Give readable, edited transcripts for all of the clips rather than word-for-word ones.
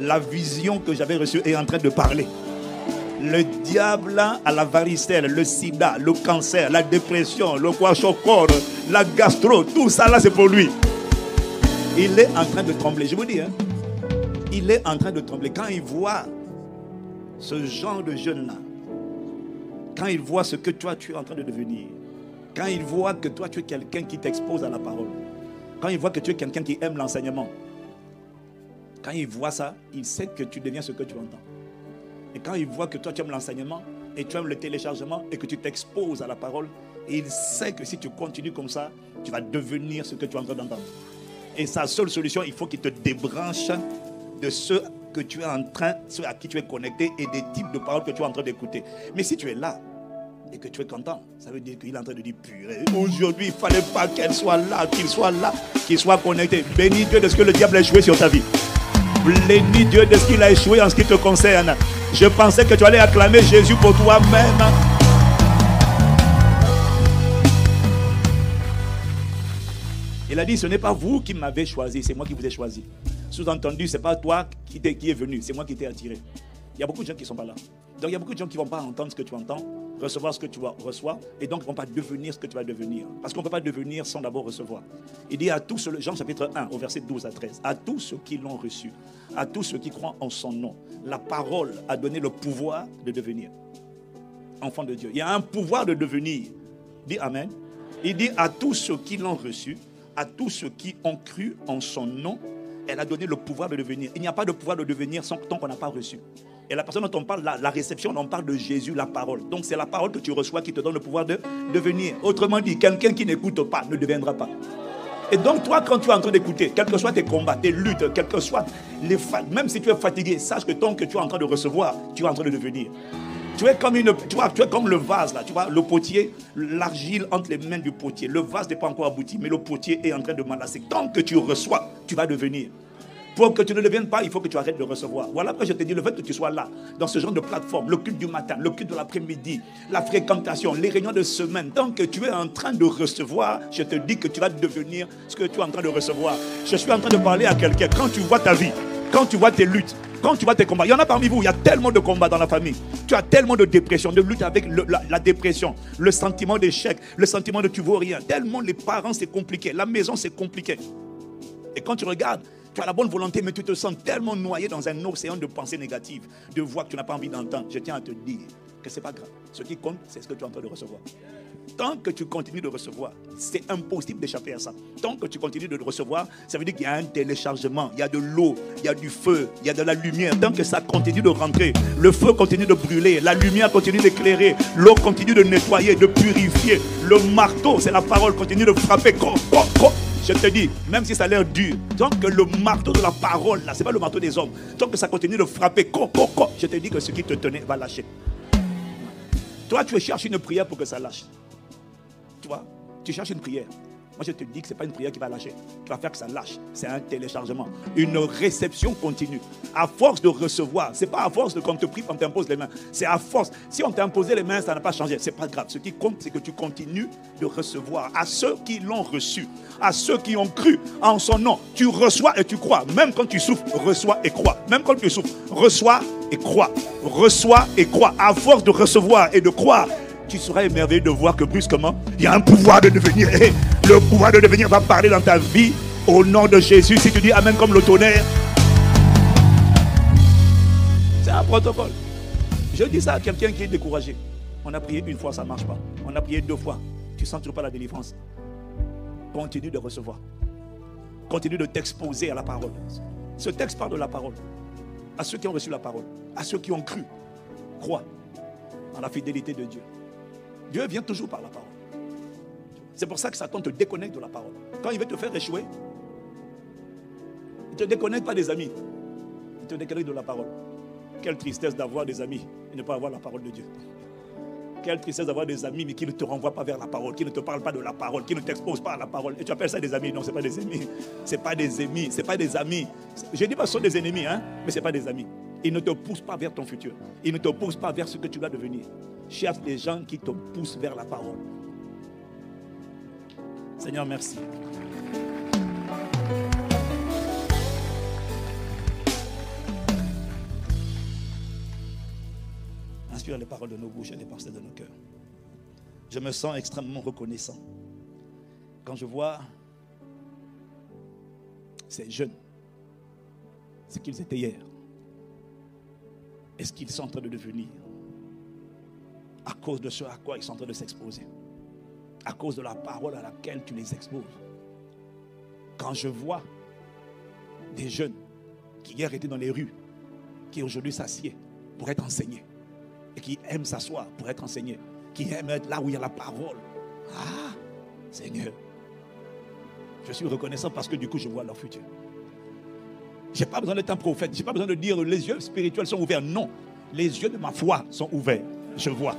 La vision que j'avais reçue est en train de parler. Le diable a la varicelle, le sida, le cancer, la dépression, le kwashiorkor, la gastro, tout ça là c'est pour lui. Il est en train de trembler, je vous dis, hein, il est en train de trembler. Quand il voit ce genre de jeune là, quand il voit ce que toi tu es en train de devenir, quand il voit que toi tu es quelqu'un qui t'expose à la parole, quand il voit que tu es quelqu'un qui aime l'enseignement, quand il voit ça, il sait que tu deviens ce que tu entends. Et quand il voit que toi tu aimes l'enseignement et tu aimes le téléchargement et que tu t'exposes à la parole, il sait que si tu continues comme ça, tu vas devenir ce que tu es en train d'entendre. Et sa seule solution, il faut qu'il te débranche de ce que tu es en train, ceux à qui tu es connecté et des types de paroles que tu es en train d'écouter. Mais si tu es là et que tu es content, ça veut dire qu'il est en train de dire purée. Aujourd'hui, il ne fallait pas qu'elle soit là, qu'il soit connecté. Bénis Dieu de ce que le diable a échoué sur ta vie. Bénis Dieu de ce qu'il a échoué en ce qui te concerne. Je pensais que tu allais acclamer Jésus pour toi-même. Il a dit, ce n'est pas vous qui m'avez choisi, c'est moi qui vous ai choisi. Sous-entendu, ce n'est pas toi qui est venu, c'est moi qui t'ai attiré. Il y a beaucoup de gens qui ne sont pas là. Donc il y a beaucoup de gens qui ne vont pas entendre ce que tu entends, recevoir ce que tu reçois, et donc ils ne vont pas devenir ce que tu vas devenir. Parce qu'on ne peut pas devenir sans d'abord recevoir. Il dit à tous ceux, Jean chapitre 1, au verset 12 à 13, à tous ceux qui l'ont reçu, à tous ceux qui croient en son nom, la parole a donné le pouvoir de devenir enfant de Dieu. Il y a un pouvoir de devenir. Dis Amen. Il dit à tous ceux qui l'ont reçu, à tous ceux qui ont cru en son nom, elle a donné le pouvoir de devenir. Il n'y a pas de pouvoir de devenir tant qu'on n'a pas reçu. Et la personne dont on parle, la réception, on parle de Jésus, la parole. Donc c'est la parole que tu reçois qui te donne le pouvoir de devenir. Autrement dit, quelqu'un qui n'écoute pas ne deviendra pas. Et donc toi, quand tu es en train d'écouter, quels que soient tes combats, tes luttes, quels que soient même si tu es fatigué, sache que tant que tu es en train de recevoir, tu es en train de devenir. Tu es comme tu es comme le vase là, tu vois, le potier, l'argile entre les mains du potier. Le vase n'est pas encore abouti, mais le potier est en train de m'enlacer. Tant que tu reçois, tu vas devenir. Pour que tu ne deviennes pas, il faut que tu arrêtes de recevoir. Voilà pourquoi je te dis, le fait que tu sois là, dans ce genre de plateforme, le culte du matin, le culte de l'après-midi, la fréquentation, les réunions de semaine, tant que tu es en train de recevoir, je te dis que tu vas devenir ce que tu es en train de recevoir. Je suis en train de parler à quelqu'un. Quand tu vois ta vie, quand tu vois tes luttes, quand tu vois tes combats, il y en a parmi vous, il y a tellement de combats dans la famille. Tu as tellement de dépression, de lutte avec la dépression, le sentiment d'échec, le sentiment de tu vaux rien. Tellement les parents, c'est compliqué. La maison, c'est compliqué. Et quand tu regardes, tu as la bonne volonté, mais tu te sens tellement noyé dans un océan de pensées négatives, de voix que tu n'as pas envie d'entendre. Je tiens à te dire que ce n'est pas grave. Ce qui compte, c'est ce que tu es en train de recevoir. Tant que tu continues de recevoir, c'est impossible d'échapper à ça. Tant que tu continues de recevoir, ça veut dire qu'il y a un téléchargement, il y a de l'eau, il y a du feu, il y a de la lumière. Tant que ça continue de rentrer, le feu continue de brûler, la lumière continue d'éclairer, l'eau continue de nettoyer, de purifier. Le marteau, c'est la parole, continue de frapper. Je te dis, même si ça a l'air dur, tant que le marteau de la parole, là, ce n'est pas le marteau des hommes, tant que ça continue de frapper, je te dis que ce qui te tenait va lâcher. Toi, tu cherches une prière pour que ça lâche. Tu vois, tu cherches une prière. Moi, je te dis que ce n'est pas une prière qui va lâcher. Tu vas faire que ça lâche. C'est un téléchargement. Une réception continue. À force de recevoir, ce n'est pas à force de qu'on te prie, qu'on t'impose les mains. C'est à force. Si on t'a imposé les mains, ça n'a pas changé. Ce n'est pas grave. Ce qui compte, c'est que tu continues de recevoir. À ceux qui l'ont reçu, à ceux qui ont cru en son nom, tu reçois et tu crois. Même quand tu souffres, reçois et crois. Même quand tu souffres, reçois et crois. Reçois et crois. À force de recevoir et de croire, tu seras émerveillé de voir que brusquement, il y a un pouvoir de devenir. Et le pouvoir de devenir va parler dans ta vie au nom de Jésus. Si tu dis Amen comme le tonnerre, c'est un protocole. Je dis ça à quelqu'un qui est découragé. On a prié une fois, ça ne marche pas. On a prié 2 fois. Tu ne sens toujours pas la délivrance. Continue de recevoir. Continue de t'exposer à la parole. Ce texte parle de la parole. À ceux qui ont reçu la parole, à ceux qui ont cru, croient en la fidélité de Dieu. Dieu vient toujours par la parole. C'est pour ça que Satan te déconnecte de la parole. Quand il veut te faire échouer, il ne te déconnecte pas des amis. Il te déconnecte de la parole. Quelle tristesse d'avoir des amis et ne pas avoir la parole de Dieu. Quelle tristesse d'avoir des amis mais qui ne te renvoient pas vers la parole, qui ne te parlent pas de la parole, qui ne t'exposent pas à la parole. Et tu appelles ça des amis? Non, ce n'est pas des amis. Ce n'est pas des amis. Ce n'est pas des amis. Je ne dis pas que ce sont des ennemis, hein, mais ce n'est pas des amis. Ils ne te poussent pas vers ton futur. Ils ne te poussent pas vers ce que tu vas devenir. Cherche des gens qui te poussent vers la parole. Seigneur, merci. inspire les paroles de nos bouches et les pensées de nos cœurs. Je me sens extrêmement reconnaissant quand je vois ces jeunes, ce qu'ils étaient hier et ce qu'ils sont en train de devenir à cause de ce à quoi ils sont en train de s'exposer, à cause de la parole à laquelle tu les exposes. Quand je vois des jeunes qui hier étaient dans les rues, qui aujourd'hui s'assiedent pour être enseignés, et qui aiment s'asseoir pour être enseignés, qui aiment être là où il y a la parole. Ah, Seigneur, je suis reconnaissant parce que du coup je vois leur futur. Je n'ai pas besoin d'être un prophète, je n'ai pas besoin de dire les yeux spirituels sont ouverts. Non, les yeux de ma foi sont ouverts. Je vois.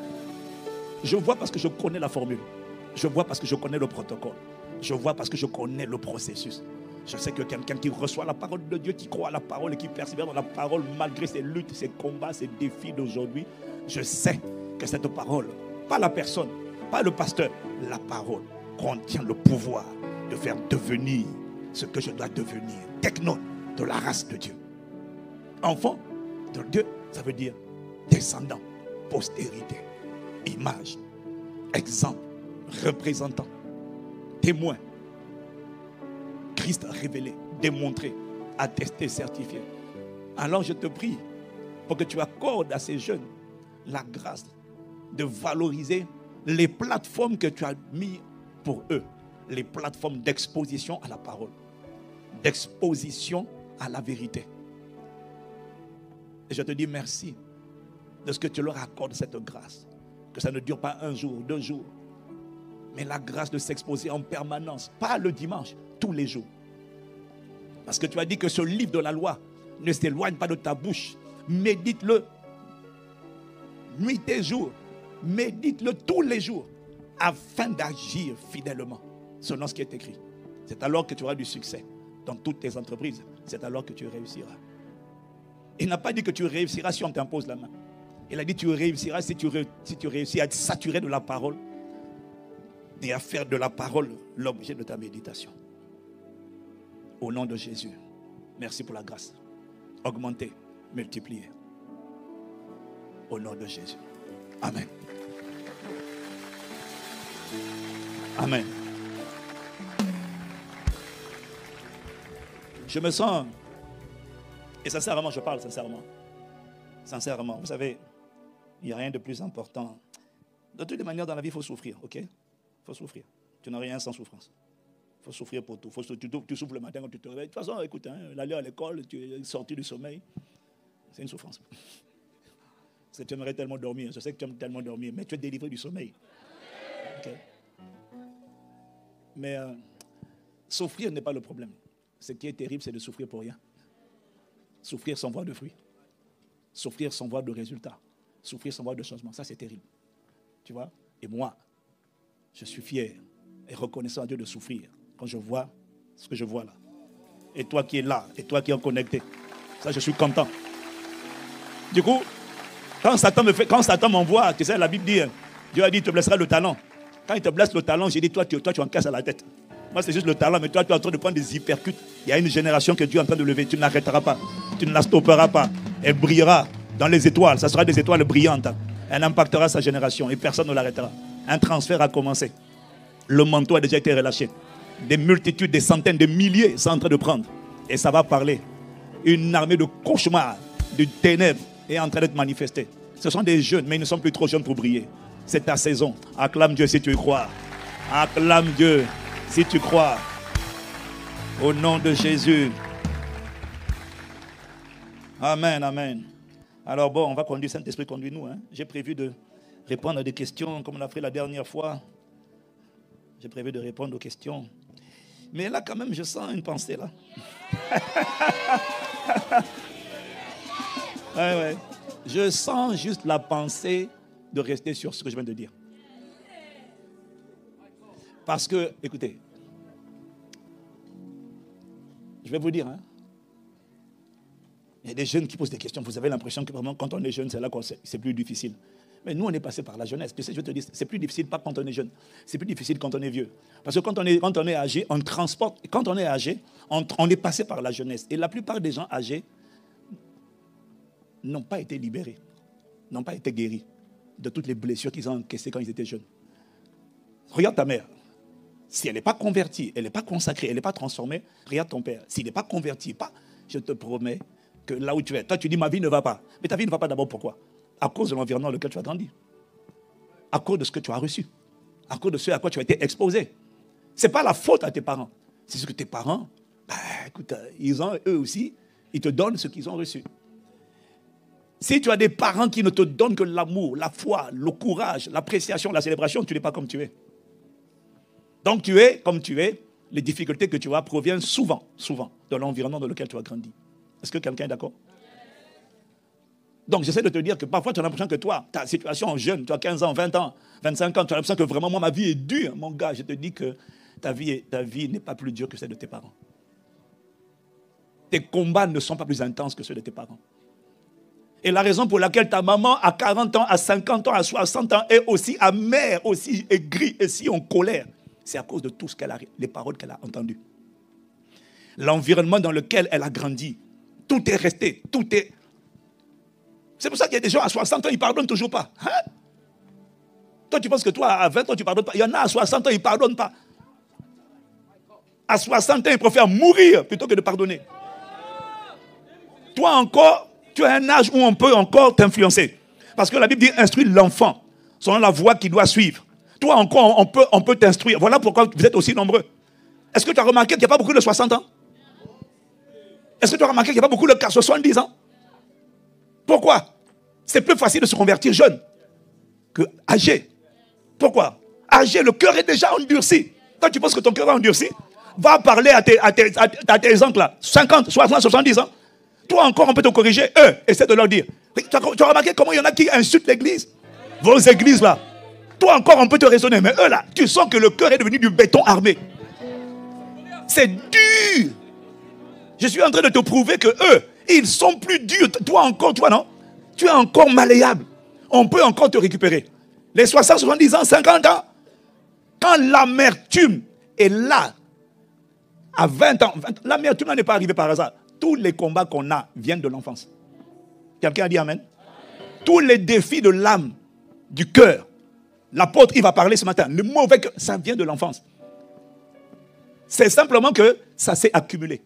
Je vois parce que je connais la formule. Je vois parce que je connais le protocole. Je vois parce que je connais le processus. Je sais que quelqu'un qui reçoit la parole de Dieu, qui croit à la parole et qui persévère dans la parole malgré ses luttes, ses combats, ses défis d'aujourd'hui, je sais que cette parole, pas la personne, pas le pasteur, la parole contient le pouvoir de faire devenir ce que je dois devenir. Technon de la race de Dieu. Enfant de Dieu, ça veut dire descendant, postérité, image, exemple, représentant, témoin. Christ révélé, démontré, attesté, certifié. Alors je te prie pour que tu accordes à ces jeunes la grâce de valoriser les plateformes que tu as mis pour eux, les plateformes d'exposition à la parole, d'exposition à la vérité. Et je te dis merci de ce que tu leur accordes cette grâce, que ça ne dure pas un jour, 2 jours, mais la grâce de s'exposer en permanence, pas le dimanche, tous les jours. Parce que tu as dit que ce livre de la loi ne s'éloigne pas de ta bouche. Médite-le nuit et jour. Médite-le tous les jours afin d'agir fidèlement selon ce qui est écrit. C'est alors que tu auras du succès dans toutes tes entreprises. C'est alors que tu réussiras. Il n'a pas dit que tu réussiras si on t'impose la main. Il a dit que tu réussiras si tu réussis à être saturé de la parole et à faire de la parole l'objet de ta méditation. Au nom de Jésus, merci pour la grâce. Augmentez, multipliez. Au nom de Jésus. Amen. Amen. Je me sens, et sincèrement, je parle sincèrement. Sincèrement, vous savez, il n'y a rien de plus important. De toutes les manières, dans la vie, il faut souffrir, ok? Il faut souffrir. Tu n'as rien sans souffrance. Il faut souffrir pour tout. Tu souffres le matin quand tu te réveilles. De toute façon, écoute, l'aller à l'école, tu es sorti du sommeil, c'est une souffrance. Parce que tu aimerais tellement dormir. Je sais que tu aimes tellement dormir, mais tu es délivré du sommeil. Okay? Mais souffrir n'est pas le problème. Ce qui est terrible, c'est de souffrir pour rien. Souffrir sans voir de fruits. Souffrir sans voir de résultats. Souffrir sans voir de changement. Ça, c'est terrible. Tu vois? Et moi, je suis fier et reconnaissant à Dieu de souffrir quand je vois ce que je vois là. Et toi qui es là, et toi qui es connecté, ça, je suis content. Du coup, quand Satan m'envoie, tu sais, la Bible dit, Dieu a dit, il te blessera le talent. Quand il te blesse le talent, j'ai dit, toi, tu en casses à la tête. Moi, c'est juste le talent, mais toi, tu es en train de prendre des hypercutes. Il y a une génération que Dieu est en train de lever. Tu ne l'arrêteras pas. Tu ne la stopperas pas. Elle brillera dans les étoiles. Ça sera des étoiles brillantes. Elle impactera sa génération et personne ne l'arrêtera. Un transfert a commencé. Le manteau a déjà été relâché. Des multitudes, des centaines, des milliers sont en train de prendre. Et ça va parler. Une armée de cauchemars, de ténèbres est en train d'être manifestée. Ce sont des jeunes, mais ils ne sont plus trop jeunes pour briller. C'est ta saison. Acclame Dieu si tu y crois. Acclame Dieu si tu crois. Au nom de Jésus. Amen, amen. Alors bon, on va conduire, Saint-Esprit, conduis-nous. J'ai prévu de répondre à des questions comme on a fait la dernière fois. J'ai prévu de répondre aux questions. Mais là, quand même, je sens une pensée, là. Ouais. Je sens juste la pensée de rester sur ce que je viens de dire. Parce que, écoutez, je vais vous dire, il y a des jeunes qui posent des questions. Vous avez l'impression que vraiment, quand on est jeune, c'est là que c'est plus difficile. Mais nous, on est passé par la jeunesse. Tu sais, je te dis, c'est plus difficile pas quand on est jeune. C'est plus difficile quand on est vieux. Parce que quand on est âgé, on transporte. Quand on est âgé, on est passé par la jeunesse. Et la plupart des gens âgés n'ont pas été libérés, n'ont pas été guéris. de toutes les blessures qu'ils ont encaissées quand ils étaient jeunes. Regarde ta mère. Si elle n'est pas convertie, elle n'est pas consacrée, elle n'est pas transformée, regarde ton père. S'il n'est pas converti, je te promets que là où tu es, toi tu dis ma vie ne va pas. Mais ta vie ne va pas d'abord pourquoi? À cause de l'environnement dans lequel tu as grandi. À cause de ce que tu as reçu. À cause de ce à quoi tu as été exposé. Ce n'est pas la faute à tes parents. C'est ce que tes parents, écoute, eux aussi, ils te donnent ce qu'ils ont reçu. Si tu as des parents qui ne te donnent que l'amour, la foi, le courage, l'appréciation, la célébration, tu n'es pas comme tu es. Donc tu es comme tu es. Les difficultés que tu as proviennent souvent de l'environnement dans lequel tu as grandi. Est-ce que quelqu'un est d'accord? Donc j'essaie de te dire que parfois tu as l'impression que toi, ta situation jeune, tu as 15 ans, 20 ans, 25 ans, tu as l'impression que vraiment moi ma vie est dure. Mon gars, je te dis que ta vie n'est pas plus dure que celle de tes parents. Tes combats ne sont pas plus intenses que ceux de tes parents. Et la raison pour laquelle ta maman à 40 ans, à 50 ans, à 60 ans est aussi amère, aussi aigrie et si en colère, c'est à cause de tout ce qu'elle a, les paroles qu'elle a entendues. L'environnement dans lequel elle a grandi, tout est resté, tout est... C'est pour ça qu'il y a des gens à 60 ans, ils ne pardonnent toujours pas. Hein? Toi, tu penses que toi, à 20 ans, tu ne pardonnes pas. Il y en a à 60 ans, ils ne pardonnent pas. À 60 ans, ils préfèrent mourir plutôt que de pardonner. Toi encore, tu as un âge où on peut encore t'influencer. Parce que la Bible dit instruire l'enfant selon la voie qu'il doit suivre. Toi encore, on peut t'instruire. Voilà pourquoi vous êtes aussi nombreux. Est-ce que tu as remarqué qu'il n'y a pas beaucoup de 60 ans? Est-ce que tu as remarqué qu'il n'y a pas beaucoup de 70 ans? Pourquoi? C'est plus facile de se convertir jeune que âgé. Pourquoi? Âgé, le cœur est déjà endurci. Quand tu penses que ton cœur est endurci, va parler à tes oncles là, 50, 60, 70 ans. Toi encore, on peut te corriger. Eux, essaie de leur dire. Tu as remarqué comment il y en a qui insultent l'église? Vos églises là. Toi encore, on peut te raisonner. Mais eux là, tu sens que le cœur est devenu du béton armé. C'est dur. Je suis en train de te prouver que eux, ils sont plus durs. Toi encore, toi non? Tu es encore malléable. On peut encore te récupérer. Les 60, 70 ans, 50 ans, quand l'amertume est là, à 20 ans, l'amertume n'est pas arrivée par hasard. Tous les combats qu'on a viennent de l'enfance. Quelqu'un a dit amen? Tous les défis de l'âme, du cœur, l'apôtre, il va parler ce matin. Le mauvais cœur, ça vient de l'enfance. C'est simplement que ça s'est accumulé.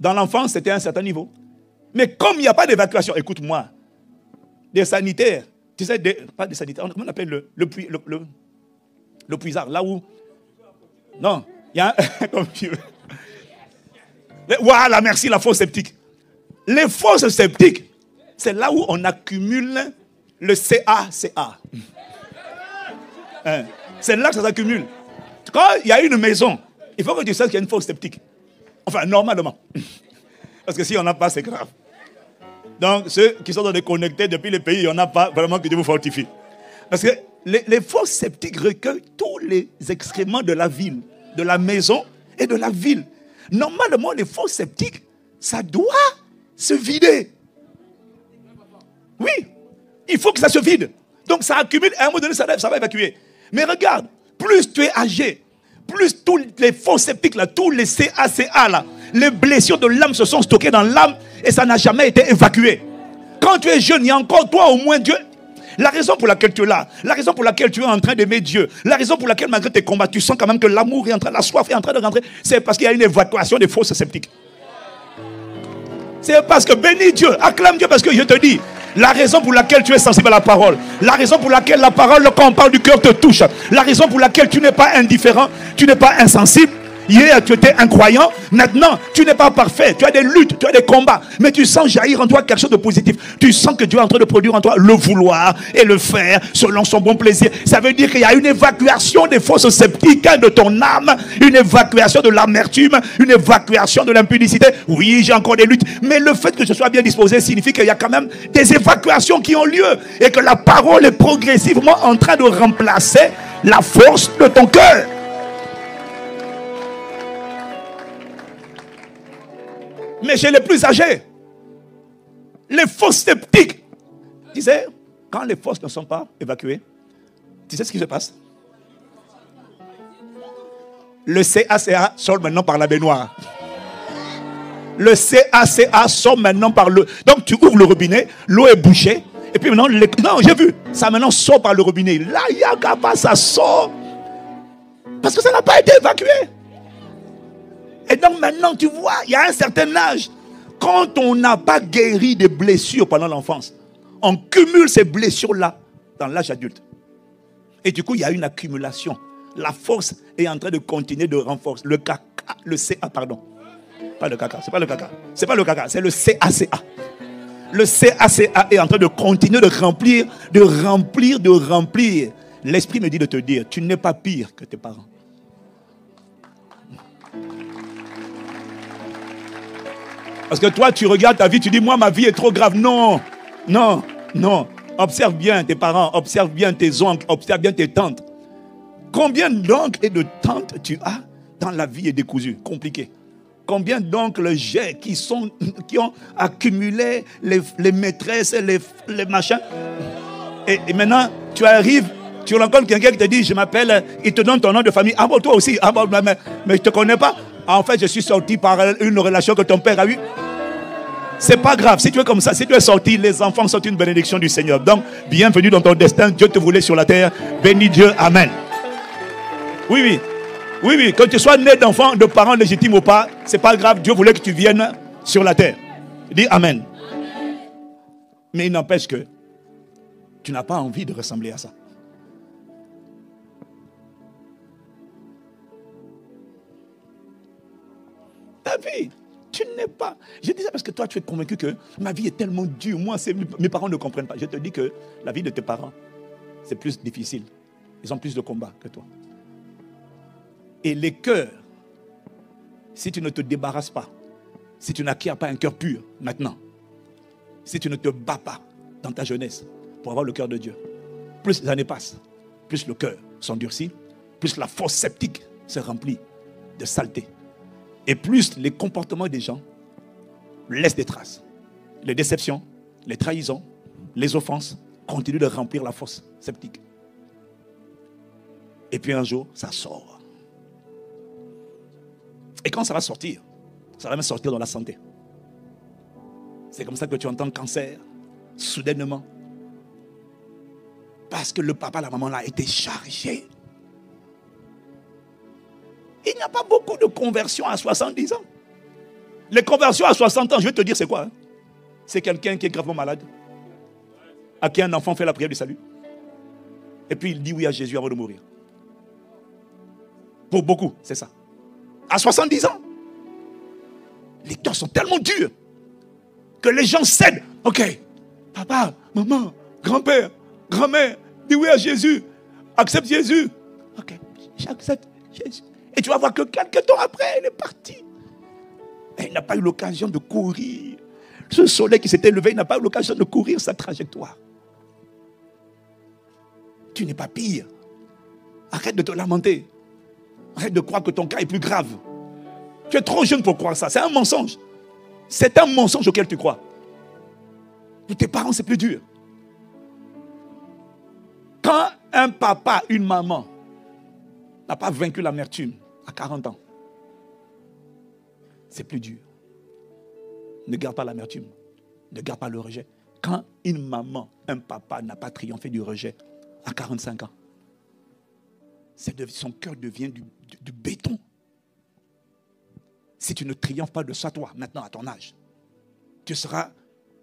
Dans l'enfance, c'était à un certain niveau. Mais comme il n'y a pas d'évacuation, écoute-moi, des sanitaires, tu sais, pas des sanitaires, comment on appelle le puisard, là où... Non, il y a un... comme tu veux. Voilà, merci, la fosse septique. Les fosses septiques, c'est là où on accumule le CaCa. C'est là que ça s'accumule. Quand il y a une maison, il faut que tu saches qu'il y a une fosse septique. Enfin, normalement. Parce que si on n'a pas, c'est grave. Donc, ceux qui sont déconnectés depuis les pays, il n'y en a pas, vraiment que Dieu vous fortifie. Parce que les fosses septiques recueillent tous les excréments de la ville, de la maison et de la ville. Normalement, les fosses septiques, ça doit se vider. Oui, il faut que ça se vide. Donc, ça accumule, à un moment donné, ça va évacuer. Mais regarde, plus tu es âgé, plus tous les fosses septiques, là, tous les CaCa, là, les blessures de l'âme se sont stockées dans l'âme et ça n'a jamais été évacué. Quand tu es jeune, il y a encore toi au moins Dieu. La raison pour laquelle tu es là, la raison pour laquelle tu es en train d'aimer Dieu, la raison pour laquelle malgré tes combats, tu sens quand même que l'amour est en train, la soif est en train de rentrer, c'est parce qu'il y a une évacuation des fosses septiques. C'est parce que bénis Dieu, acclame Dieu parce que je te dis, la raison pour laquelle tu es sensible à la parole, la raison pour laquelle la parole, quand on parle du cœur, te touche, la raison pour laquelle tu n'es pas indifférent, tu n'es pas insensible. Hier, tu étais incroyant. Maintenant, tu n'es pas parfait. Tu as des luttes, tu as des combats. Mais tu sens jaillir en toi quelque chose de positif. Tu sens que Dieu est en train de produire en toi le vouloir et le faire selon son bon plaisir. Ça veut dire qu'il y a une évacuation des fosses septiques de ton âme, une évacuation de l'amertume, une évacuation de l'impudicité. Oui, j'ai encore des luttes. Mais le fait que je sois bien disposé signifie qu'il y a quand même des évacuations qui ont lieu. Et que la parole est progressivement en train de remplacer la force de ton cœur. Mais chez les plus âgés, les fosses septiques, tu sais, quand les fosses ne sont pas évacuées, tu sais ce qui se passe? Le CaCa sort maintenant par la baignoire. Le CaCa sort maintenant par le... Donc tu ouvres le robinet, l'eau est bouchée, Et puis maintenant, non, j'ai vu. Ça maintenant sort par le robinet. Là, Yakapa, ça sort. Parce que ça n'a pas été évacué. Et donc maintenant, tu vois, il y a un certain âge. Quand on n'a pas guéri des blessures pendant l'enfance, on cumule ces blessures-là dans l'âge adulte. Et du coup, il y a une accumulation. La force est en train de continuer de renforcer. Le caca, le CA, pardon. Pas le caca, c'est pas le caca. C'est pas le caca, c'est le CACA. Le CACA est en train de continuer de remplir, de remplir. L'esprit me dit de te dire, tu n'es pas pire que tes parents. Parce que toi, tu regardes ta vie, tu dis, moi, ma vie est trop grave. Non, non, non. Observe bien tes parents, observe bien tes oncles, observe bien tes tantes. Combien d'oncles et de tantes tu as dans la vie est décousue, compliquée? Combien d'oncles j'ai qui ont accumulé les maîtresses, les machins. Et maintenant, tu arrives, tu rencontres quelqu'un qui te dit, je m'appelle, il te donne ton nom de famille. Ah bon, toi aussi, ah bon, mais je ne te connais pas. En fait, je suis sorti par une relation que ton père a eue. C'est pas grave, si tu es comme ça, si tu es sorti, les enfants sont une bénédiction du Seigneur. Donc, bienvenue dans ton destin, Dieu te voulait sur la terre. Bénis Dieu, amen. Oui, que tu sois né d'enfants, de parents légitimes ou pas, c'est pas grave, Dieu voulait que tu viennes sur la terre. Dis amen. Mais il n'empêche que tu n'as pas envie de ressembler à ça. Ta vie, tu n'es pas... Je dis ça parce que toi, tu es convaincu que ma vie est tellement dure. Moi, mes parents ne comprennent pas. Je te dis que la vie de tes parents, c'est plus difficile. Ils ont plus de combats que toi. Et les cœurs, si tu ne te débarrasses pas, si tu n'acquiers pas un cœur pur maintenant, si tu ne te bats pas dans ta jeunesse pour avoir le cœur de Dieu, plus les années passent, plus le cœur s'endurcit, plus la force sceptique se remplit de saleté. Et plus les comportements des gens laissent des traces. Les déceptions, les trahisons, les offenses continuent de remplir la force sceptique. Et puis un jour, ça sort. Et quand ça va sortir, ça va même sortir dans la santé. C'est comme ça que tu entends cancer, soudainement. Parce que le papa, la maman là, était chargé. Il n'y a pas beaucoup de conversions à 70 ans. Les conversions à 60 ans, je vais te dire c'est quoi, hein? C'est quelqu'un qui est gravement malade, à qui un enfant fait la prière du salut. Et puis il dit oui à Jésus avant de mourir. Pour beaucoup, c'est ça. À 70 ans, les cœurs sont tellement durs que les gens cèdent. Ok, papa, maman, grand-père, grand-mère, dis oui à Jésus. Accepte Jésus. Ok, j'accepte Jésus. Et tu vas voir que quelques temps après, il est parti. Et il n'a pas eu l'occasion de courir. Ce soleil qui s'était levé, il n'a pas eu l'occasion de courir sa trajectoire. Tu n'es pas pire. Arrête de te lamenter. Arrête de croire que ton cas est plus grave. Tu es trop jeune pour croire ça. C'est un mensonge. C'est un mensonge auquel tu crois. Pour tes parents, c'est plus dur. Quand un papa, une maman n'a pas vaincu l'amertume à 40 ans, c'est plus dur. Ne garde pas l'amertume. Ne garde pas le rejet. Quand une maman, un papa n'a pas triomphé du rejet à 45 ans, son cœur devient du béton. Si tu ne triomphes pas de ça, toi, maintenant à ton âge, tu seras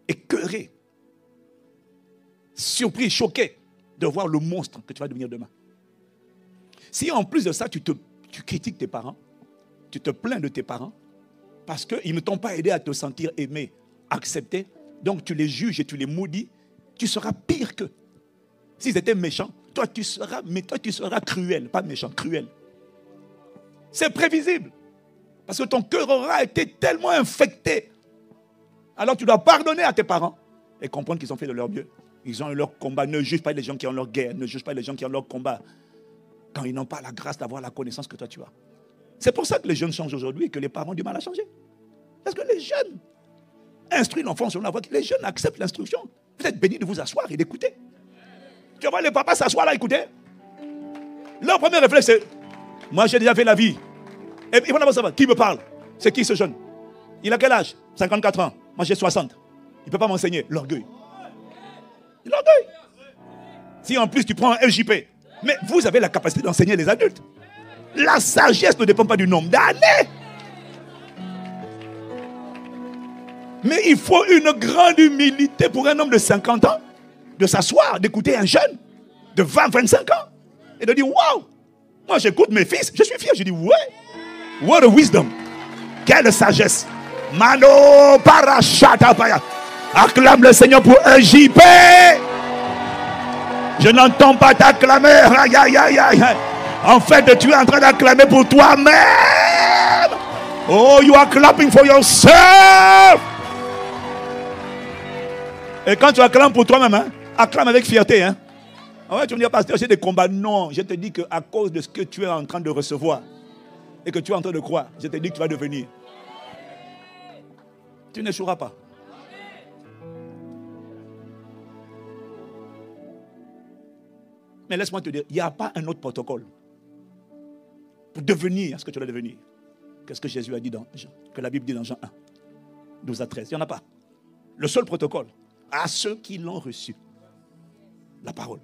écœuré, surpris, choqué de voir le monstre que tu vas devenir demain. Si en plus de ça, tu critiques tes parents, tu te plains de tes parents, parce qu'ils ne t'ont pas aidé à te sentir aimé, accepté, donc tu les juges et tu les maudis, tu seras pire qu'eux. S'ils étaient méchants, toi tu seras cruel, pas méchant, cruel. C'est prévisible. Parce que ton cœur aura été tellement infecté. Alors tu dois pardonner à tes parents et comprendre qu'ils ont fait de leur mieux. Ils ont eu leur combat. Ne juge pas les gens qui ont leur guerre. Ne juge pas les gens qui ont leur combat. Quand ils n'ont pas la grâce d'avoir la connaissance que toi tu as. C'est pour ça que les jeunes changent aujourd'hui et que les parents ont du mal à changer. Parce que les jeunes instruisent l'enfant sur la voie. Les jeunes acceptent l'instruction. Vous êtes bénis de vous asseoir et d'écouter. Tu vois les papas s'asseoir là, écouter. Leur premier réflexe, c'est moi j'ai déjà fait la vie. Et ils vont d'abord savoir qui me parle. C'est qui ce jeune? Il a quel âge? 54 ans. Moi j'ai 60. Il ne peut pas m'enseigner. L'orgueil. L'orgueil. Si en plus tu prends un LJP, mais vous avez la capacité d'enseigner les adultes. La sagesse ne dépend pas du nombre d'années. Mais il faut une grande humilité pour un homme de 50 ans de s'asseoir, d'écouter un jeune de 20, 25 ans et de dire waouh, moi j'écoute mes fils, je suis fier. Je dis ouais, what a wisdom, quelle sagesse. Mano parachatapaya. Acclame le Seigneur pour un JP. Je n'entends pas t'acclamer. Aïe, aïe, aïe, aïe. En fait, tu es en train d'acclamer pour toi-même. Oh, you are clapping for yourself. Et quand tu acclames pour toi-même, hein, acclame avec fierté. Hein. Ouais, tu me dis, pasteur, j'ai des combats. Non, je te dis qu'à cause de ce que tu es en train de recevoir et que tu es en train de croire, je te dis que tu vas devenir. Tu n'échoueras pas. Mais laisse-moi te dire, il n'y a pas un autre protocole pour devenir ce que tu dois devenir. Qu'est-ce que Jésus a dit dans Jean, que la Bible dit dans Jean 1, 12 à 13. Il n'y en a pas. Le seul protocole, à ceux qui l'ont reçu, la parole.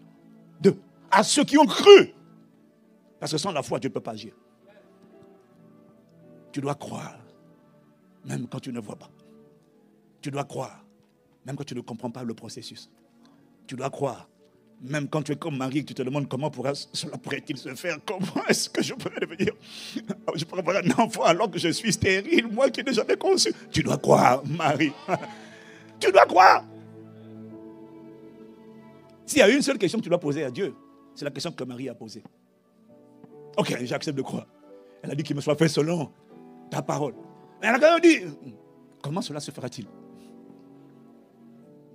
2, à ceux qui ont cru. Parce que sans la foi, Dieu ne peut pas agir. Tu dois croire, même quand tu ne vois pas. Tu dois croire, même quand tu ne comprends pas le processus. Tu dois croire, même quand tu es comme Marie, tu te demandes comment cela pourrait-il se faire. Comment est-ce que je pourrais devenir, je pourrais avoir un enfant alors que je suis stérile, moi qui n'ai jamais conçu. Tu dois croire, Marie. Tu dois croire. S'il y a une seule question que tu dois poser à Dieu, c'est la question que Marie a posée. Ok, j'accepte de croire. Elle a dit qu'il me soit fait selon ta parole. Mais elle a quand même dit, comment cela se fera-t-il?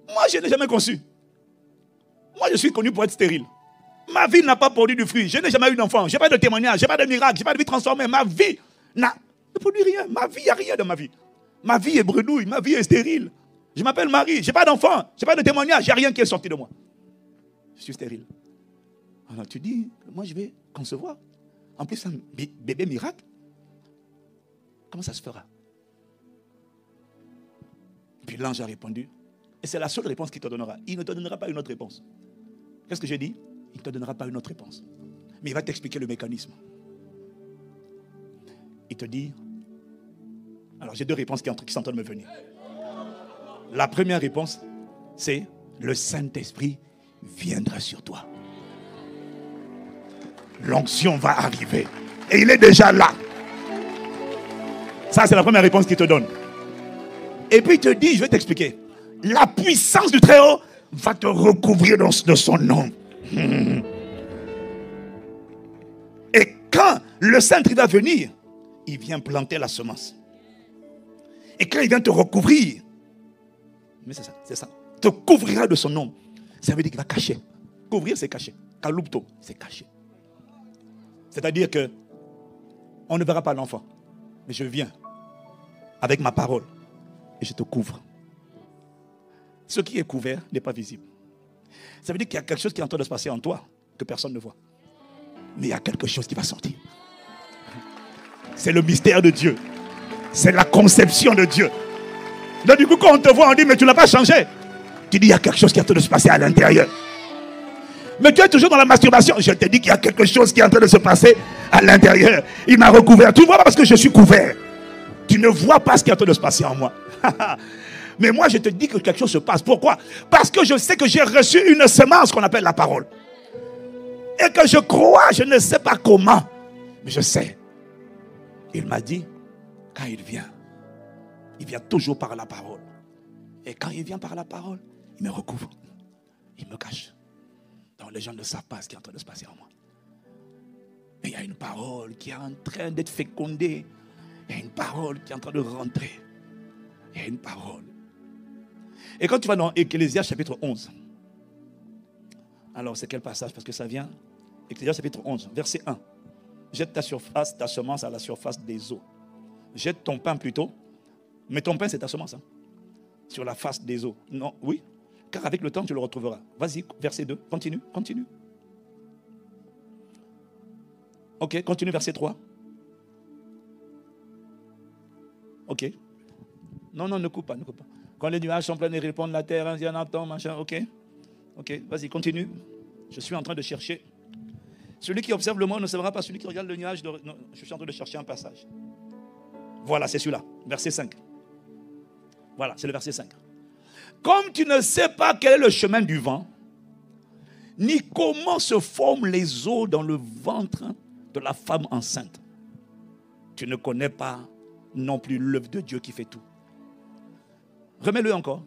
Moi, je n'ai jamais conçu. Moi, je suis connu pour être stérile. Ma vie n'a pas produit du fruit. Je n'ai jamais eu d'enfant. Je n'ai pas de témoignage. Je n'ai pas de miracle. Je n'ai pas de vie transformée. Ma vie ne produit rien. Ma vie, il n'y a rien dans ma vie. Ma vie est bredouille. Ma vie est stérile. Je m'appelle Marie. Je n'ai pas d'enfant. Je n'ai pas de témoignage. Il n'y a rien qui est sorti de moi. Je suis stérile. Alors tu dis, moi je vais concevoir. En plus, un bébé miracle. Comment ça se fera? Puis l'ange a répondu. Et c'est la seule réponse qu'il te donnera. Il ne te donnera pas une autre réponse. Qu'est-ce que j'ai dit? Il ne te donnera pas une autre réponse. Mais il va t'expliquer le mécanisme. Il te dit... Alors j'ai deux réponses qui sont en train de me venir. La première réponse, c'est le Saint-Esprit viendra sur toi. L'onction va arriver. Et il est déjà là. Ça, c'est la première réponse qu'il te donne. Et puis il te dit, je vais t'expliquer. La puissance du Très-Haut va te recouvrir de son nom. Et quand le Saint-Esprit va venir, il vient planter la semence. Et quand il vient te recouvrir, mais c'est ça, te couvrira de son nom. Ça veut dire qu'il va cacher. Couvrir, c'est cacher. Kalupto, c'est cacher. C'est-à-dire que on ne verra pas l'enfant. Mais je viens avec ma parole et je te couvre. Ce qui est couvert n'est pas visible. Ça veut dire qu'il y a quelque chose qui est en train de se passer en toi que personne ne voit. Mais il y a quelque chose qui va sortir. C'est le mystère de Dieu. C'est la conception de Dieu. Donc du coup, quand on te voit, on dit, mais tu n'as pas changé. Tu dis, il y a quelque chose qui est en train de se passer à l'intérieur. Mais tu es toujours dans la masturbation. Je te dis qu'il y a quelque chose qui est en train de se passer à l'intérieur. Il m'a recouvert. Tu ne vois pas parce que je suis couvert. Tu ne vois pas ce qui est en train de se passer en moi. Mais moi, je te dis que quelque chose se passe. Pourquoi? Parce que je sais que j'ai reçu une semence qu'on appelle la parole. Et que je crois, je ne sais pas comment. Mais je sais. Il m'a dit, quand il vient toujours par la parole. Et quand il vient par la parole, il me recouvre. Il me cache. Donc les gens ne savent pas ce qui est en train de se passer en moi. Mais il y a une parole qui est en train d'être fécondée. Il y a une parole qui est en train de rentrer. Il y a une parole. Et quand tu vas dans Ecclésiaste chapitre 11. Alors c'est quel passage? Parce que ça vient. Ecclésiaste chapitre 11, verset 1. Jette ta semence à la surface des eaux. Jette ton pain plutôt. Mais ton pain c'est ta semence. Hein, sur la face des eaux. Non, oui. Car avec le temps tu le retrouveras. Vas-y, verset 2. Continue. Ok, continue verset 3. Ok. Non, ne coupe pas. Quand les nuages sont pleins et répondent la terre, il y en a tant, machin, ok. Ok, vas-y, continue. Je suis en train de chercher. Celui qui observe le monde ne sera pas celui qui regarde le nuage. Non, je suis en train de chercher un passage. Voilà, c'est celui-là. Verset 5. Voilà, c'est le verset 5. Comme tu ne sais pas quel est le chemin du vent, ni comment se forment les os dans le ventre de la femme enceinte, tu ne connais pas non plus l'œuvre de Dieu qui fait tout. Remets-le encore.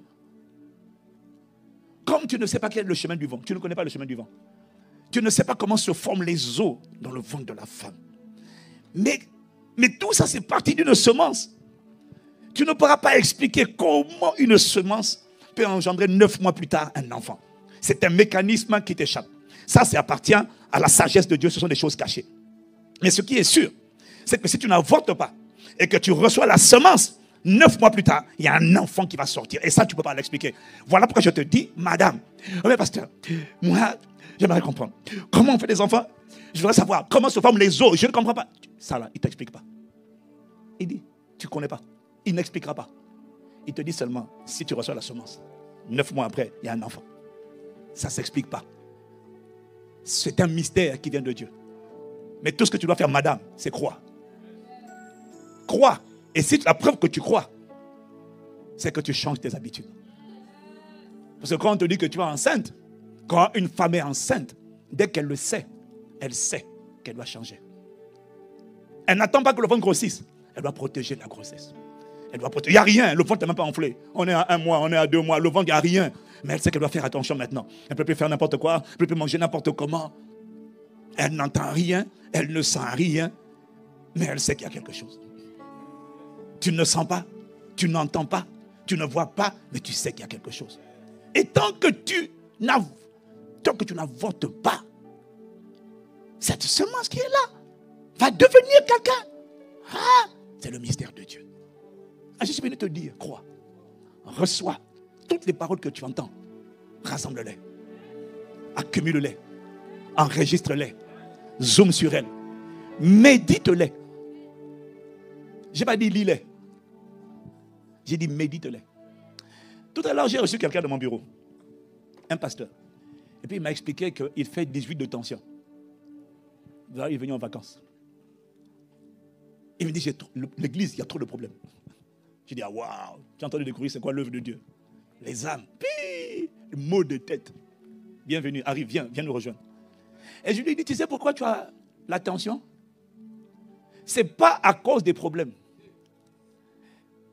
Comme tu ne sais pas quel est le chemin du vent, tu ne connais pas le chemin du vent. Tu ne sais pas comment se forment les os dans le ventre de la femme. Mais tout ça, c'est parti d'une semence. Tu ne pourras pas expliquer comment une semence peut engendrer 9 mois plus tard un enfant. C'est un mécanisme qui t'échappe. Ça appartient à la sagesse de Dieu. Ce sont des choses cachées. Mais ce qui est sûr, c'est que si tu n'avortes pas et que tu reçois la semence, 9 mois plus tard, il y a un enfant qui va sortir. Et ça, tu ne peux pas l'expliquer. Voilà pourquoi je te dis, madame, mais pasteur, moi, j'aimerais comprendre. Comment on fait des enfants? Je voudrais savoir comment se forment les os. Je ne comprends pas. Ça là, il ne t'explique pas. Il dit, tu ne connais pas. Il n'expliquera pas. Il te dit seulement, si tu reçois la semence, 9 mois après, il y a un enfant. Ça ne s'explique pas. C'est un mystère qui vient de Dieu. Mais tout ce que tu dois faire, madame, c'est croire. Crois. Et si la preuve que tu crois, c'est que tu changes tes habitudes. Parce que quand on te dit que tu es enceinte, quand une femme est enceinte, dès qu'elle le sait, elle sait qu'elle doit changer. Elle n'attend pas que le ventre grossisse. Elle doit protéger la grossesse. Elle doit protéger. Il n'y a rien. Le ventre n'est même pas enflé. On est à 1 mois, on est à 2 mois. Le ventre, il n'y a rien. Mais elle sait qu'elle doit faire attention maintenant. Elle ne peut plus faire n'importe quoi. Elle ne peut plus manger n'importe comment. Elle n'entend rien. Elle ne sent rien. Mais elle sait qu'il y a quelque chose. Tu ne sens pas. Tu n'entends pas. Tu ne vois pas. Mais tu sais qu'il y a quelque chose. Et tant que tu n'avortes pas, cette semence qui est là va devenir quelqu'un. Ah, c'est le mystère de Dieu. Je suis venu te dire, crois, reçois toutes les paroles que tu entends, rassemble-les, accumule-les, enregistre-les, zoome sur elles, médite-les. Je n'ai pas dit lis-les, j'ai dit médite-les. Tout à l'heure, j'ai reçu quelqu'un de mon bureau, un pasteur, et puis il m'a expliqué qu'il fait 18 de tension. Il est venu en vacances. Il me dit, l'église, il y a trop de problèmes. J'ai dit, ah waouh, j'ai entendu découvrir c'est quoi l'œuvre de Dieu. Les âmes, le mot de tête. Bienvenue, arrive, viens nous rejoindre. Et je lui ai dit, tu sais pourquoi tu as la tension? Ce n'est pas à cause des problèmes.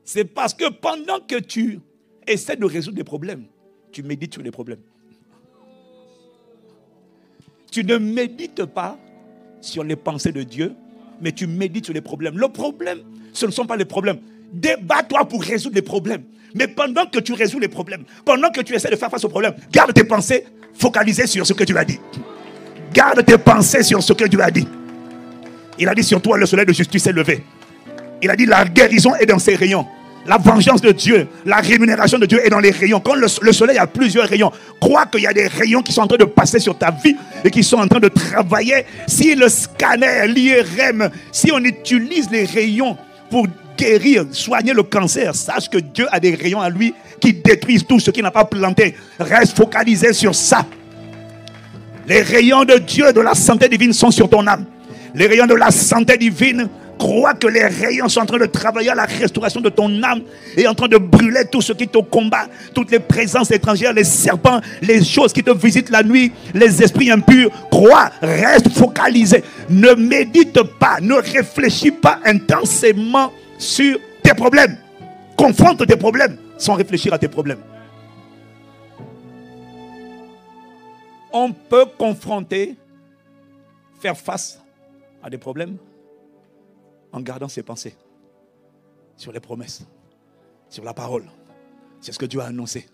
C'est parce que pendant que tu essaies de résoudre des problèmes, tu médites sur les problèmes. Tu ne médites pas sur les pensées de Dieu, mais tu médites sur les problèmes. Le problème, ce ne sont pas les problèmes. Débat-toi pour résoudre les problèmes. Mais pendant que tu résous les problèmes, pendant que tu essaies de faire face aux problèmes, garde tes pensées focalisées sur ce que tu as dit. Garde tes pensées sur ce que tu as dit. Il a dit sur toi, le soleil de justice est levé. Il a dit la guérison est dans ses rayons. La vengeance de Dieu, la rémunération de Dieu est dans les rayons. Quand le soleil a plusieurs rayons, crois qu'il y a des rayons qui sont en train de passer sur ta vie et qui sont en train de travailler. Si le scanner, l'IRM, si on utilise les rayons pour guérir, soigner le cancer, sache que Dieu a des rayons à lui qui détruisent tout ce qu'il n'a pas planté. Reste focalisé sur ça. Les rayons de Dieu, de la santé divine sont sur ton âme. Les rayons de la santé divine, crois que les rayons sont en train de travailler à la restauration de ton âme et en train de brûler tout ce qui te combat, toutes les présences étrangères, les serpents, les choses qui te visitent la nuit, les esprits impurs. Crois, reste focalisé. Ne médite pas, ne réfléchis pas intensément sur tes problèmes. Confronte tes problèmes sans réfléchir à tes problèmes. On peut confronter, faire face à des problèmes en gardant ses pensées sur les promesses, sur la parole. C'est ce que Dieu a annoncé.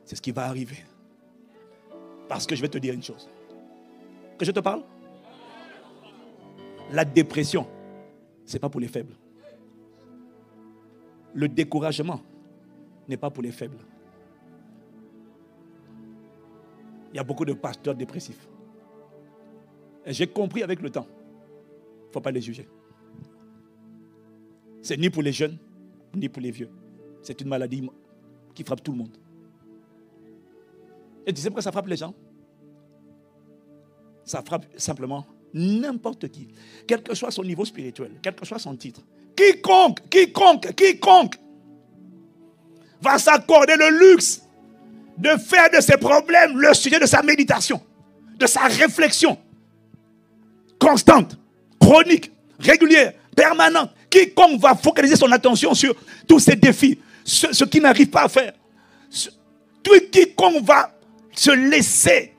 C'est ce qui va arriver. Parce que je vais te dire une chose. Que je te parle? La dépression, ce n'est pas pour les faibles. Le découragement n'est pas pour les faibles. Il y a beaucoup de pasteurs dépressifs. Et j'ai compris avec le temps. Il ne faut pas les juger. C'est ni pour les jeunes, ni pour les vieux. C'est une maladie qui frappe tout le monde. Et tu sais pourquoi ça frappe les gens? Ça frappe simplement n'importe qui, quel que soit son niveau spirituel, quel que soit son titre. Quiconque va s'accorder le luxe de faire de ses problèmes le sujet de sa méditation, de sa réflexion constante, chronique, régulière, permanente. Quiconque va focaliser son attention sur tous ces défis, ce qu'il n'arrive pas à faire. Quiconque va se laisser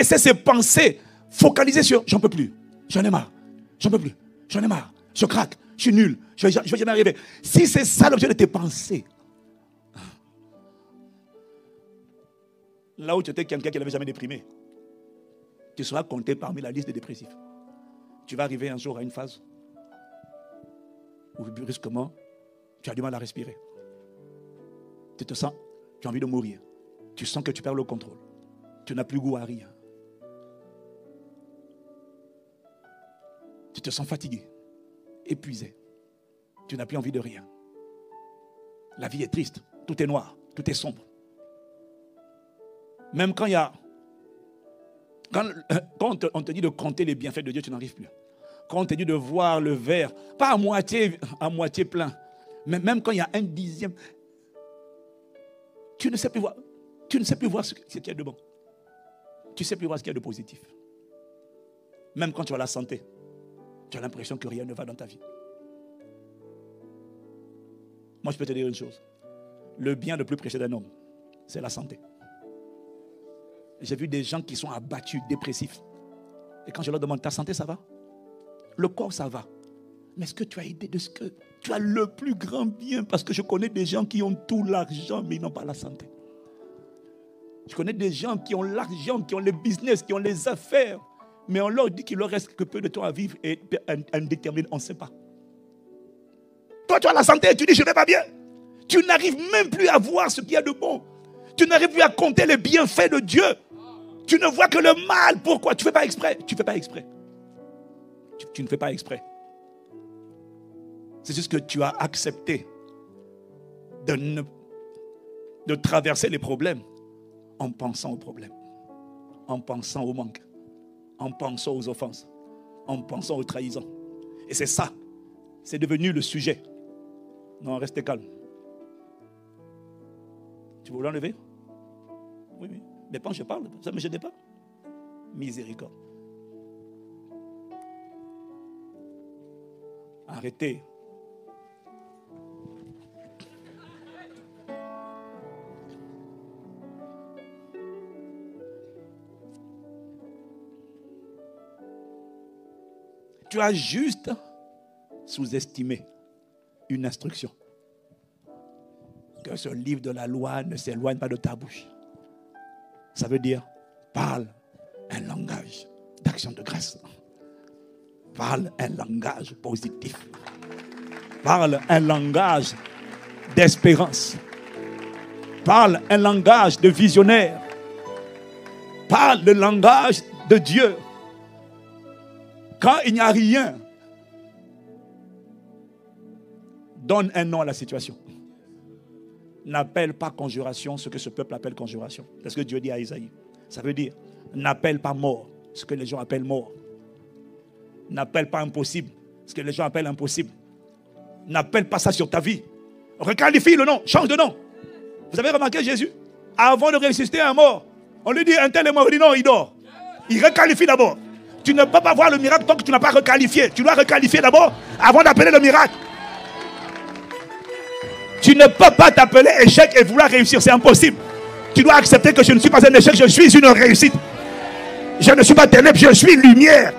ses pensées focaliser sur j'en peux plus, j'en ai marre, j'en peux plus, j'en ai marre, je craque, je suis nul, je vais jamais arriver. Si c'est ça l'objet de tes pensées, là où tu étais quelqu'un qui n'avait jamais déprimé, tu seras compté parmi la liste des dépressifs. Tu vas arriver un jour à une phase où brusquement, tu as du mal à respirer. Tu te sens, tu as envie de mourir. Tu sens que tu perds le contrôle. Tu n'as plus goût à rien. Tu te sens fatigué, épuisé. Tu n'as plus envie de rien. La vie est triste, tout est noir, tout est sombre. Même quand il y a... Quand on te dit de compter les bienfaits de Dieu, tu n'arrives plus. Quand on te dit de voir le verre, pas à moitié plein, mais même quand il y a un dixième, tu ne sais plus voir. Tu ne sais plus voir ce qu'il y a de bon. Tu ne sais plus voir ce qu'il y a de positif. Même quand tu as la santé, tu as l'impression que rien ne va dans ta vie. Moi, je peux te dire une chose. Le bien le plus précieux d'un homme, c'est la santé. J'ai vu des gens qui sont abattus, dépressifs. Et quand je leur demande, ta santé, ça va? Le corps, ça va. Mais est-ce que tu as idée de ce que tu as le plus grand bien? Parce que je connais des gens qui ont tout l'argent, mais ils n'ont pas la santé. Je connais des gens qui ont l'argent, qui ont les business, qui ont les affaires. Mais on leur dit qu'il leur reste que peu de temps à vivre et indéterminé, on ne sait pas. Toi, tu as la santé et tu dis, je ne vais pas bien. Tu n'arrives même plus à voir ce qu'il y a de bon. Tu n'arrives plus à compter les bienfaits de Dieu. Tu ne vois que le mal. Pourquoi? Tu ne fais pas exprès. Tu ne fais pas exprès. Tu ne fais pas exprès. C'est juste que tu as accepté de traverser les problèmes en pensant aux problèmes, en pensant au manque, en pensant aux offenses, en pensant aux trahisons. Et c'est ça. C'est devenu le sujet. Non, restez calme. Tu veux l'enlever? Oui. Mais quand je parle, ça ne me gêne pas. Miséricorde. Arrêtez. Tu as juste sous-estimé une instruction. Que ce livre de la loi ne s'éloigne pas de ta bouche. Ça veut dire, parle un langage d'action de grâce. Parle un langage positif. Parle un langage d'espérance. Parle un langage de visionnaire. Parle le langage de Dieu. Quand il n'y a rien, donne un nom à la situation. N'appelle pas conjuration ce que ce peuple appelle conjuration. C'est ce que Dieu dit à Isaïe. Ça veut dire, n'appelle pas mort ce que les gens appellent mort. N'appelle pas impossible ce que les gens appellent impossible. N'appelle pas ça sur ta vie. Requalifie le nom, change de nom. Vous avez remarqué Jésus? Avant de ressusciter un mort, on lui dit un tel est mort. Il dit non, il dort. Il requalifie d'abord. Tu ne peux pas voir le miracle tant que tu n'as pas requalifié. Tu dois requalifier d'abord avant d'appeler le miracle. Tu ne peux pas t'appeler échec et vouloir réussir. C'est impossible. Tu dois accepter que je ne suis pas un échec, je suis une réussite. Je ne suis pas ténèbres, je suis lumière.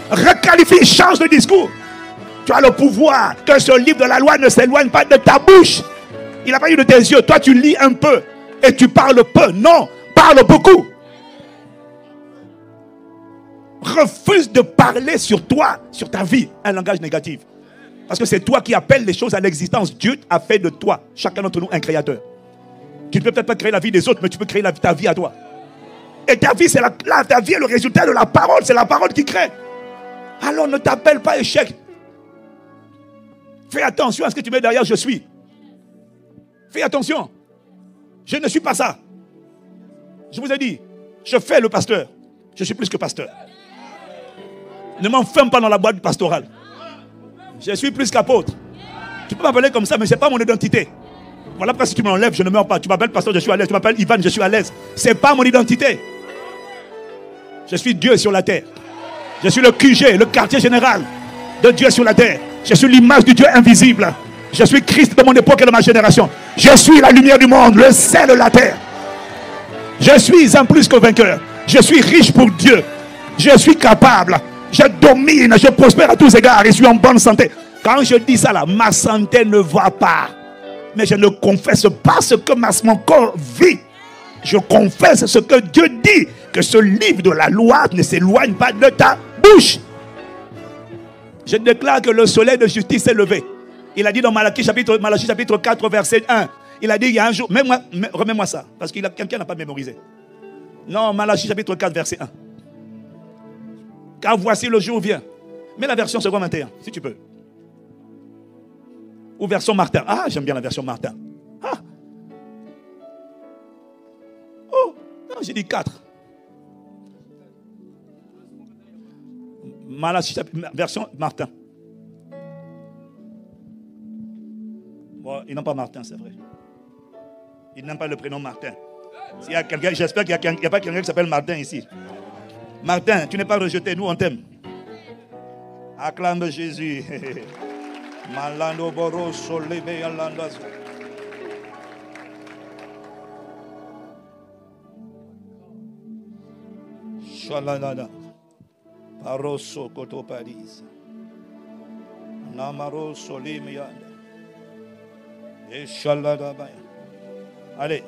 Requalifie, change de discours. Tu as le pouvoir que ce livre de la loi ne s'éloigne pas de ta bouche. Il n'a pas eu de tes yeux. Toi, tu lis un peu et tu parles peu. Non, parle beaucoup. Refuse de parler sur toi, sur ta vie, un langage négatif. Parce que c'est toi qui appelles les choses à l'existence. Dieu a fait de toi, chacun d'entre nous, un créateur. Tu ne peux peut-être pas créer la vie des autres, mais tu peux créer ta vie à toi. Et ta vie, ta vie est le résultat de la parole. C'est la parole qui crée. Alors ne t'appelle pas échec. Fais attention à ce que tu mets derrière je suis. Fais attention. Je ne suis pas ça. Je vous ai dit, je fais le pasteur. Je suis plus que pasteur. Ne m'enferme pas dans la boîte pastorale. Je suis plus qu'apôtre. Tu peux m'appeler comme ça, mais ce n'est pas mon identité. Voilà pourquoi si tu m'enlèves, je ne meurs pas. Tu m'appelles pasteur, je suis à l'aise. Tu m'appelles Ivan, je suis à l'aise. Ce n'est pas mon identité. Je suis Dieu sur la terre. Je suis le QG, le quartier général de Dieu sur la terre. Je suis l'image du Dieu invisible. Je suis Christ de mon époque et de ma génération. Je suis la lumière du monde, le sel de la terre. Je suis un plus que vainqueur. Je suis riche pour Dieu. Je suis capable. Je domine, je prospère à tous égards et je suis en bonne santé. Quand je dis ça là, ma santé ne va pas. Mais je ne confesse pas ce que mon corps vit. Je confesse ce que Dieu dit. Que ce livre de la loi ne s'éloigne pas de ta bouche. Je déclare que le soleil de justice s'est levé. Il a dit dans Malachie chapitre 4 verset 1. Il a dit il y a un jour. Remets-moi ça. Parce que quelqu'un n'a pas mémorisé. Non, Malachie chapitre 4 verset 1. Car voici le jour vient. Mets la version second 21, si tu peux. Ou version Martin. Ah, j'aime bien la version Martin. Ah. Oh, non, j'ai dit 4. Malachie, version Martin. Bon, ils n'ont pas Martin, c'est vrai. Ils n'aiment pas le prénom Martin. S'il y a quelqu'un, j'espère qu'il n'y a pas quelqu'un qui s'appelle Martin ici. Martin, tu n'es pas rejeté, nous on t'aime. Acclame Jésus. Malando boroso lebe alandazo. Shalanada. Paroso koto paris. Namaroso limianda. Et shalada baya. Allez.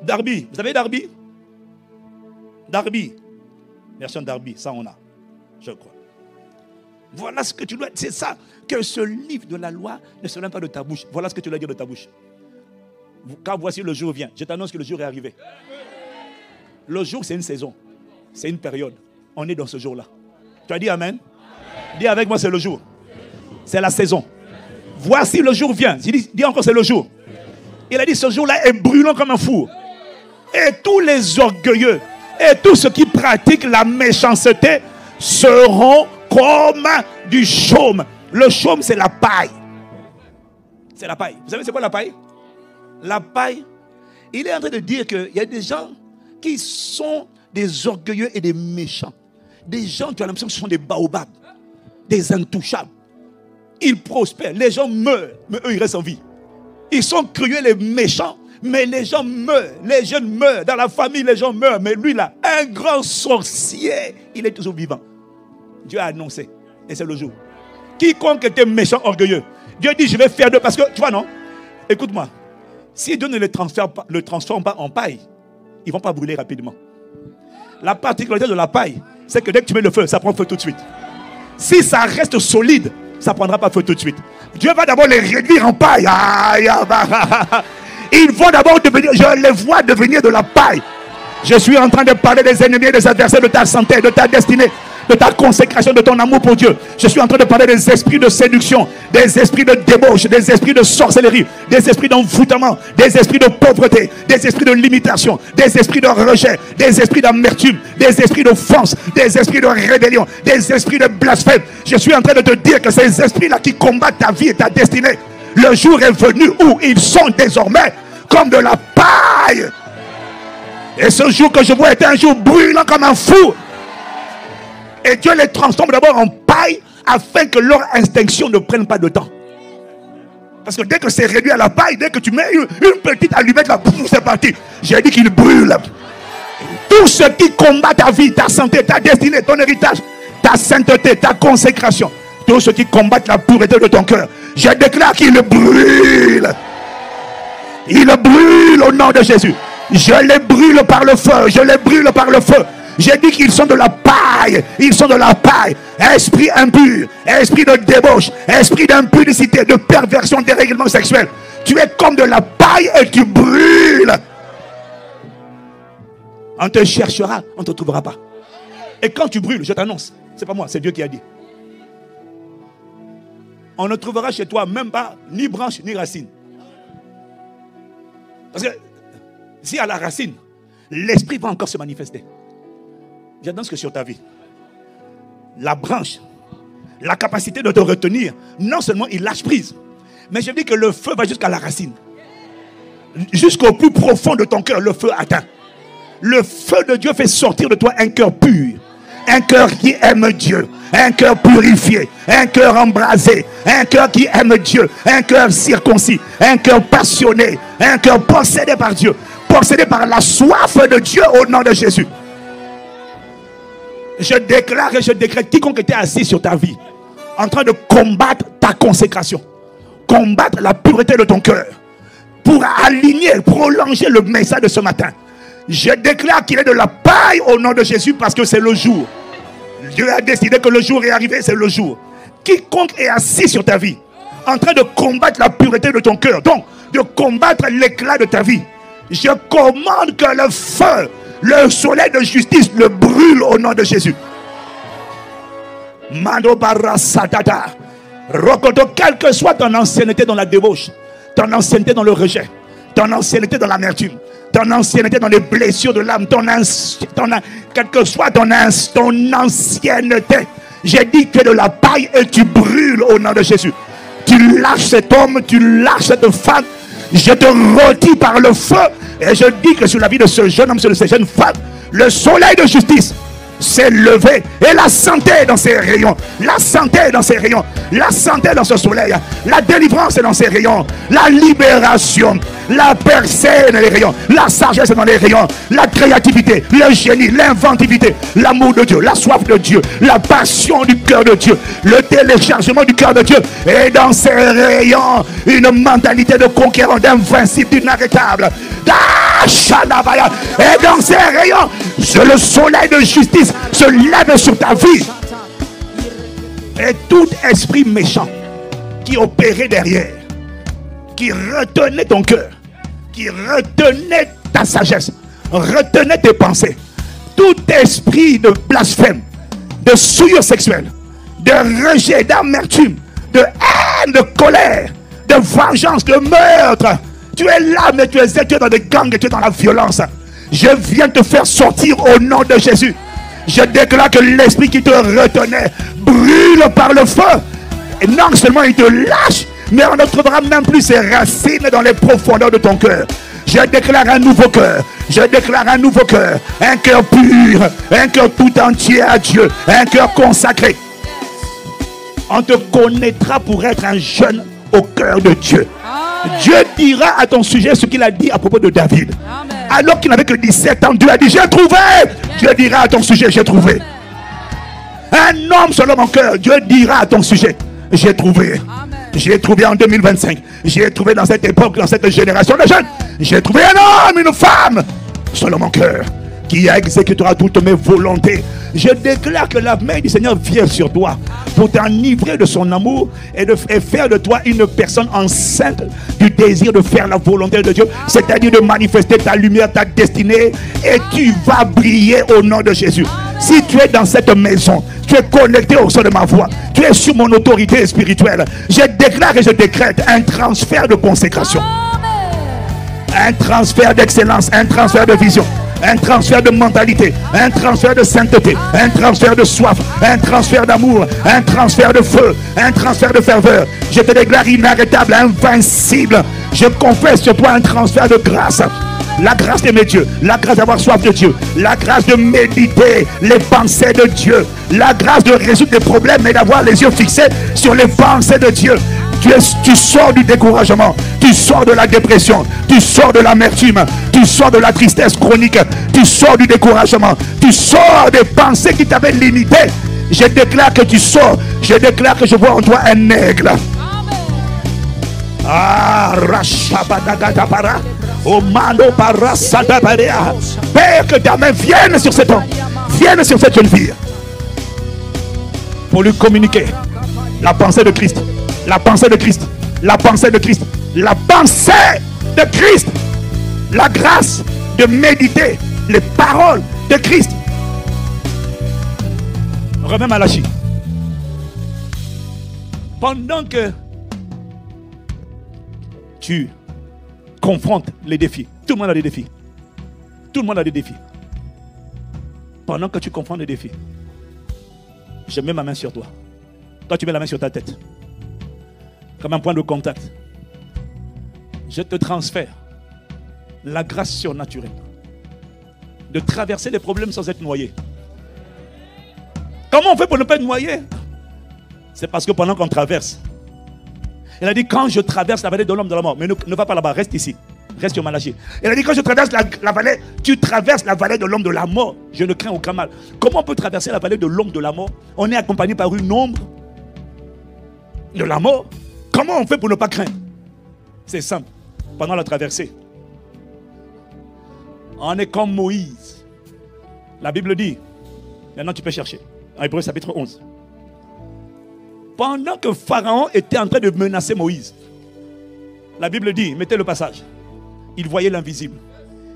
Darby, vous avez Darby? Darby. Version Darby, ça on a, je crois. Voilà ce que tu dois. C'est ça, que ce livre de la loi ne se lève pas de ta bouche. Voilà ce que tu dois dire de ta bouche. Car voici le jour vient. Je t'annonce que le jour est arrivé. Le jour, c'est une saison. C'est une période. On est dans ce jour-là. Tu as dit Amen? Dis avec moi, c'est le jour. C'est la saison. Voici le jour vient. Dis encore, c'est le jour. Il a dit, ce jour-là est brûlant comme un four. Et tous les orgueilleux et tous ceux qui pratiquent la méchanceté seront comme du chaume. Le chaume, c'est la paille. C'est la paille. Vous savez c'est quoi la paille? La paille, il est en train de dire qu'il y a des gens qui sont des orgueilleux et des méchants. Des gens, tu as l'impression que ce sont des baobabs, des intouchables. Ils prospèrent, les gens meurent, mais eux ils restent en vie. Ils sont cruels, les méchants, mais les gens meurent, les jeunes meurent, dans la famille les gens meurent, mais lui là, un grand sorcier, il est toujours vivant. Dieu a annoncé, et c'est le jour. Quiconque était méchant, orgueilleux, Dieu dit je vais faire d'eux, parce que, tu vois non, écoute-moi, si Dieu ne le transforme pas en paille, ils ne vont pas brûler rapidement. La particularité de la paille, c'est que dès que tu mets le feu, ça prend feu tout de suite. Si ça reste solide, ça ne prendra pas feu tout de suite. Dieu va d'abord les réduire en paille. Ils vont d'abord devenir, je les vois devenir de la paille. Je suis en train de parler des ennemis et des adversaires de ta santé, de ta destinée, de ta consécration, de ton amour pour Dieu. Je suis en train de parler des esprits de séduction, des esprits de débauche, des esprits de sorcellerie, des esprits d'envoûtement, des esprits de pauvreté, des esprits de limitation, des esprits de rejet, des esprits d'amertume, des esprits d'offense, des esprits de rébellion, des esprits de blasphème. Je suis en train de te dire que ces esprits-là qui combattent ta vie et ta destinée, le jour est venu où ils sont désormais comme de la paille. Et ce jour que je vois est un jour brûlant comme un four. Et Dieu les transforme d'abord en paille afin que leur extinction ne prenne pas de temps. Parce que dès que c'est réduit à la paille, dès que tu mets une petite allumette là, c'est parti. J'ai dit qu'il brûle. Tout ce qui combat ta vie, ta santé, ta destinée, ton héritage, ta sainteté, ta consécration, tous ceux qui combattent la pureté de ton cœur, je déclare qu'il brûle. Il brûle au nom de Jésus. Je les brûle par le feu. Je les brûle par le feu. J'ai dit qu'ils sont de la paille. Ils sont de la paille. Esprit impur, esprit de débauche, esprit d'impudicité, de perversion, dérèglement sexuel. Tu es comme de la paille et tu brûles. On te cherchera, on ne te trouvera pas. Et quand tu brûles, je t'annonce, c'est pas moi, c'est Dieu qui a dit. On ne trouvera chez toi même pas ni branche ni racine. Parce que Si à la racine, l'esprit va encore se manifester. J'annonce que sur ta vie, la branche, la capacité de te retenir, non seulement il lâche prise, mais je dis que le feu va jusqu'à la racine. Jusqu'au plus profond de ton cœur, le feu atteint. Le feu de Dieu fait sortir de toi un cœur pur. Un cœur qui aime Dieu. Un cœur purifié. Un cœur embrasé. Un cœur qui aime Dieu. Un cœur circoncis. Un cœur passionné. Un cœur possédé par Dieu. Possédé par la soif de Dieu au nom de Jésus. Je déclare et je décrète quiconque était assis sur ta vie, en train de combattre ta consécration, combattre la pureté de ton cœur, pour aligner, prolonger le message de ce matin. Je déclare qu'il est de la paille au nom de Jésus, parce que c'est le jour. Dieu a décidé que le jour est arrivé, c'est le jour. Quiconque est assis sur ta vie, en train de combattre la pureté de ton cœur, donc de combattre l'éclat de ta vie, je commande que le feu, le soleil de justice le brûle au nom de Jésus. Mando barra satata. Rokoto, quelle que soit ton ancienneté dans la débauche, ton ancienneté dans le rejet, ton ancienneté dans l'amertume, ton ancienneté dans les blessures de l'âme, quelle que soit ton ancienneté, j'ai dit que de la paille et tu brûles au nom de Jésus. Tu lâches cet homme, tu lâches cette femme. Je te retire par le feu. Et je dis que sur la vie de ce jeune homme, sur cette jeune femme, le soleil de justice s'est levé. Et la santé est dans ses rayons. La santé est dans ses rayons. La santé est dans ce soleil. La délivrance est dans ses rayons. La libération, la percée est dans les rayons. La sagesse est dans les rayons. La créativité, le génie, l'inventivité, l'amour de Dieu, la soif de Dieu, la passion du cœur de Dieu, le téléchargement du cœur de Dieu. Et dans ses rayons, une mentalité de conquérant, d'invincible, d'inarrêtable. Et dans ses rayons, le soleil de justice se lève sur ta vie. Et tout esprit méchant qui opérait derrière, qui retenait ton cœur, qui retenait ta sagesse, retenait tes pensées, tout esprit de blasphème, de souillure sexuelle, de rejet, d'amertume, de haine, de colère, de vengeance, de meurtre. Tu es là, mais tu es dans des gangs et tu es dans la violence. Je viens te faire sortir au nom de Jésus. Je déclare que l'esprit qui te retenait brûle par le feu. Et non seulement il te lâche, mais on ne trouvera même plus ses racines dans les profondeurs de ton cœur. Je déclare un nouveau cœur. Je déclare un nouveau cœur. Un cœur pur. Un cœur tout entier à Dieu. Un cœur consacré. On te connaîtra pour être un jeune au cœur de Dieu. Dieu dira à ton sujet ce qu'il a dit à propos de David. Amen. Alors qu'il n'avait que 17 ans, Dieu a dit, j'ai trouvé. Dieu dira à ton sujet, j'ai trouvé. Un homme selon mon cœur, Dieu dira à ton sujet, j'ai trouvé. J'ai trouvé en 2025. J'ai trouvé dans cette époque, dans cette génération de jeunes. J'ai trouvé un homme, une femme selon mon cœur, qui exécutera toutes mes volontés. Je déclare que la main du Seigneur vient sur toi pour t'enivrer de son amour et faire de toi une personne enceinte du désir de faire la volonté de Dieu, c'est-à-dire de manifester ta lumière, ta destinée, et tu vas briller au nom de Jésus. Si tu es dans cette maison, tu es connecté au son de ma voix, tu es sur mon autorité spirituelle, je déclare et je décrète un transfert de consécration, un transfert d'excellence, un transfert de vision, un transfert de mentalité, un transfert de sainteté, un transfert de soif, un transfert d'amour, un transfert de feu, un transfert de ferveur. Je te déclare inarrêtable, invincible. Je confesse sur toi un transfert de grâce. La grâce d'aimer Dieu, la grâce d'avoir soif de Dieu, la grâce de méditer les pensées de Dieu, la grâce de résoudre des problèmes et d'avoir les yeux fixés sur les pensées de Dieu. Tu sors du découragement, tu sors de la dépression, tu sors de l'amertume, tu sors de la tristesse chronique, tu sors du découragement, tu sors des pensées qui t'avaient limité. Je déclare que tu sors, je déclare que je vois en toi un aigle. Ah, Rashabadagadabara, Omano Parasadabarea. Père, que ta main vienne sur cet homme, vienne sur cette jeune fille, pour lui communiquer la pensée de Christ. La pensée de Christ, la pensée de Christ, la pensée de Christ, la grâce de méditer les paroles de Christ. Reviens Malachi. Pendant que tu confrontes les défis, tout le monde a des défis. Tout le monde a des défis. Pendant que tu comprends les défis, je mets ma main sur toi. Toi, tu mets la main sur ta tête. Comme un point de contact. Je te transfère la grâce surnaturelle de traverser les problèmes sans être noyé. Comment on fait pour ne pas être noyé? C'est parce que pendant qu'on traverse, il a dit quand je traverse la vallée de l'homme de la mort, mais ne va pas là-bas, reste ici. Reste sur Malachie. Il a dit quand je traverse la vallée, tu traverses la vallée de l'homme de la mort. Je ne crains aucun mal. Comment on peut traverser la vallée de l'homme de la mort? On est accompagné par une ombre de la mort. Comment on fait pour ne pas craindre? C'est simple. Pendant la traversée, on est comme Moïse. La Bible dit, maintenant tu peux chercher, en Hébreux chapitre 11. Pendant que Pharaon était en train de menacer Moïse, la Bible dit, mettez le passage, il voyait l'invisible.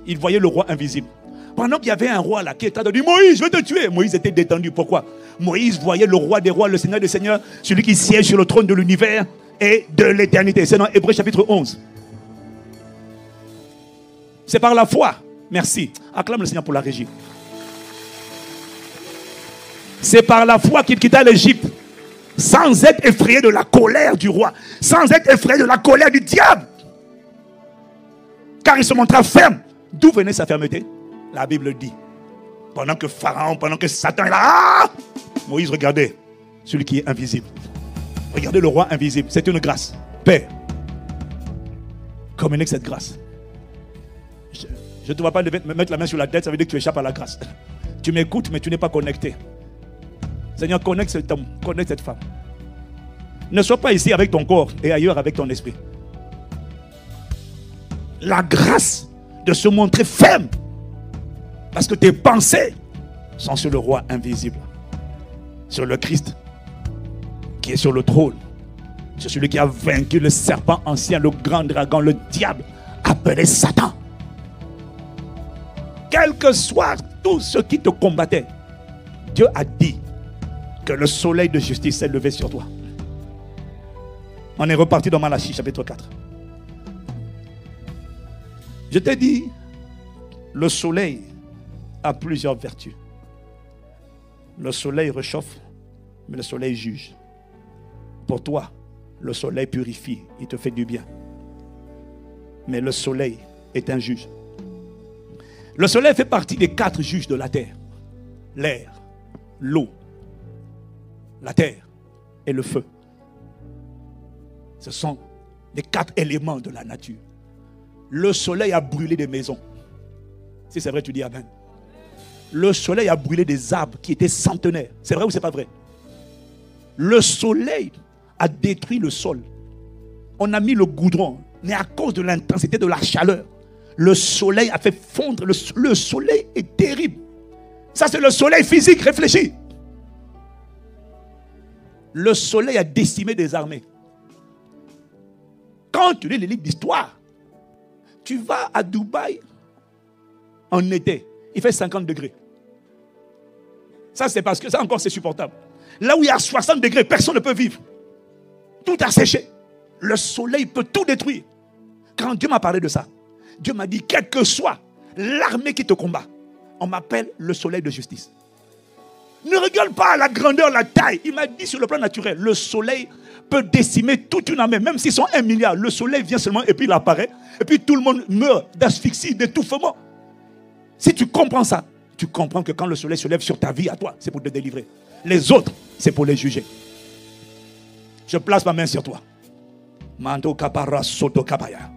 Il voyait le roi invisible. Pendant qu'il y avait un roi là qui était dit, Moïse, je vais te tuer. Moïse était détendu. Pourquoi? Moïse voyait le roi des rois, le Seigneur des seigneurs, celui qui siège sur le trône de l'univers et de l'éternité. C'est dans Hébreux chapitre 11. C'est par la foi. Merci. Acclame le Seigneur pour la régie. C'est par la foi qu'il quitta l'Égypte, sans être effrayé de la colère du roi, sans être effrayé de la colère du diable. Car il se montra ferme. D'où venait sa fermeté? La Bible dit, pendant que Pharaon, pendant que Satan est là, Moïse regardait celui qui est invisible. Regardez le roi invisible. C'est une grâce. Père, communique cette grâce. Je ne te vois pas me mettre la main sur la tête, ça veut dire que tu échappes à la grâce. Tu m'écoutes, mais tu n'es pas connecté. Seigneur, connecte cet homme, connecte cette femme. Ne sois pas ici avec ton corps et ailleurs avec ton esprit. La grâce de se montrer ferme. Parce que tes pensées sont sur le roi invisible. Sur le Christ qui est sur le trône. Sur celui qui a vaincu le serpent ancien, le grand dragon, le diable, appelé Satan. Quel que soit tout ce qui te combattait, Dieu a dit que le soleil de justice s'est levé sur toi. On est reparti dans Malachie chapitre 4. Je t'ai dit, le soleil a plusieurs vertus. Le soleil réchauffe, mais le soleil juge. Pour toi, le soleil purifie, il te fait du bien. Mais le soleil est un juge. Le soleil fait partie des 4 juges de la terre. L'air, l'eau, la terre et le feu. Ce sont les 4 éléments de la nature. Le soleil a brûlé des maisons. Si c'est vrai, tu dis amen. Le soleil a brûlé des arbres qui étaient centenaires. C'est vrai ou c'est pas vrai? Le soleil a détruit le sol. On a mis le goudron, mais à cause de l'intensité de la chaleur, le soleil a fait fondre. Le soleil est terrible. Ça, c'est le soleil physique, réfléchis. Le soleil a décimé des armées. Quand tu lis les livres d'histoire, tu vas à Dubaï en été, il fait 50 degrés. Ça, c'est parce que ça encore, c'est supportable. Là où il y a 60 degrés, personne ne peut vivre. Tout a séché. Le soleil peut tout détruire. Quand Dieu m'a parlé de ça, Dieu m'a dit, quelle que soit l'armée qui te combat, on m'appelle le soleil de justice. Ne regarde pas la grandeur, la taille. Il m'a dit sur le plan naturel, le soleil peut décimer toute une armée. Même s'ils sont 1 milliard, le soleil vient seulement et puis il apparaît. Et puis tout le monde meurt d'asphyxie, d'étouffement. Si tu comprends ça, tu comprends que quand le soleil se lève sur ta vie à toi, c'est pour te délivrer. Les autres, c'est pour les juger. Je place ma main sur toi. Mando kapara soto kapaya.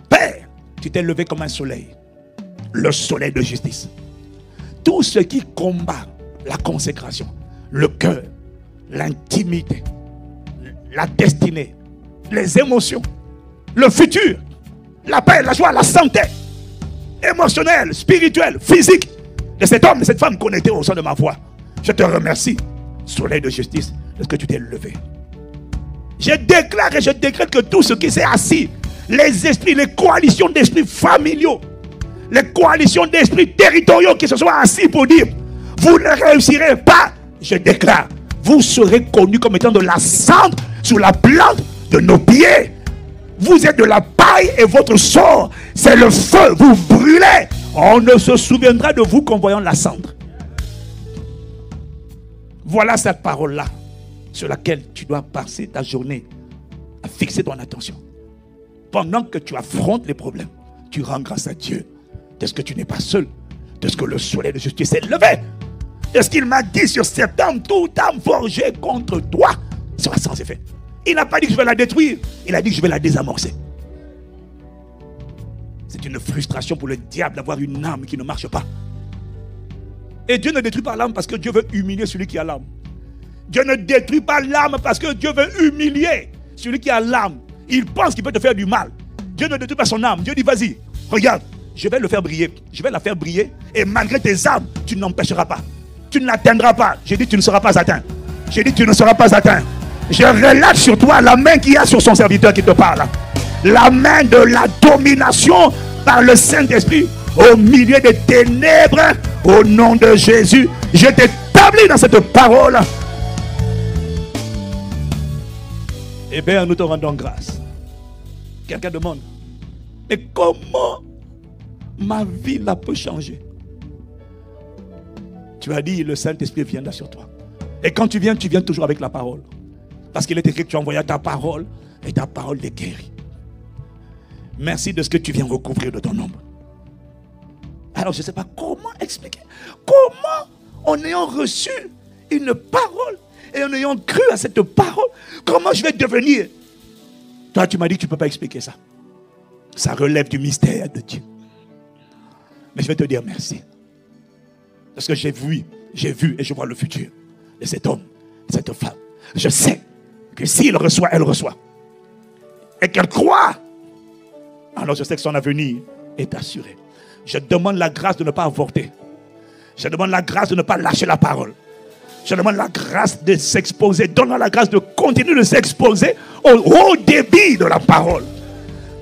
Père, tu t'es levé comme un soleil. Le soleil de justice. Tout ce qui combat la consécration, le cœur, l'intimité, la destinée, les émotions, le futur, la paix, la joie, la santé émotionnelle, spirituelle, physique de cet homme, de cette femme connectée au son de ma voix. Je te remercie, soleil de justice, parce que tu t'es levé. Je déclare et je décrète que tout ce qui s'est assis, les esprits, les coalitions d'esprits familiaux, les coalitions d'esprits territoriaux qui se sont assis pour dire vous ne réussirez pas, je déclare, vous serez connus comme étant de la cendre sur la plante de nos pieds. Vous êtes de la paille et votre sort, c'est le feu. Vous brûlez On ne se souviendra de vous qu'en voyant la cendre. Voilà cette parole-là sur laquelle tu dois passer ta journée à fixer ton attention. Pendant que tu affrontes les problèmes, tu rends grâce à Dieu de ce que tu n'es pas seul, de ce que le soleil de justice s'est levé, de ce qu'il m'a dit sur cette âme, toute âme forgée contre toi sera sans effet. Il n'a pas dit que je vais la détruire, il a dit que je vais la désamorcer. C'est une frustration pour le diable d'avoir une âme qui ne marche pas. Et Dieu ne détruit pas l'âme parce que Dieu veut humilier celui qui a l'âme. Dieu ne détruit pas l'âme parce que Dieu veut humilier celui qui a l'âme. Il pense qu'il peut te faire du mal. Dieu ne détruit pas son âme. Dieu dit vas-y, regarde, je vais le faire briller. Je vais la faire briller. Et malgré tes âmes, tu n'empêcheras pas. Tu ne l'atteindras pas. J'ai dit tu ne seras pas atteint. J'ai dit tu ne seras pas atteint. Je relâche sur toi la main qu'il y a sur son serviteur qui te parle. La main de la domination par le Saint-Esprit au milieu des ténèbres. Au nom de Jésus, je t'établis dans cette parole. Eh bien, nous te rendons grâce. Quelqu'un demande, mais comment ma vie là peut changer? Tu as dit, le Saint-Esprit viendra sur toi. Et quand tu viens toujours avec la parole. Parce qu'il est écrit que tu envoies ta parole et ta parole les guérit. Merci de ce que tu viens recouvrir de ton ombre. Alors je ne sais pas comment expliquer. Comment, en ayant reçu une parole et en ayant cru à cette parole, comment je vais devenir? Toi, tu m'as dit que tu ne peux pas expliquer ça. Ça relève du mystère de Dieu. Mais je vais te dire merci. Parce que j'ai vu et je vois le futur de cet homme, de cette femme. Je sais que s'il reçoit, elle reçoit. Et qu'elle croit. Alors je sais que son avenir est assuré. Je demande la grâce de ne pas avorter. Je demande la grâce de ne pas lâcher la parole. Je demande la grâce de s'exposer. Donne-nous la grâce de continuer de s'exposer au haut débit de la parole.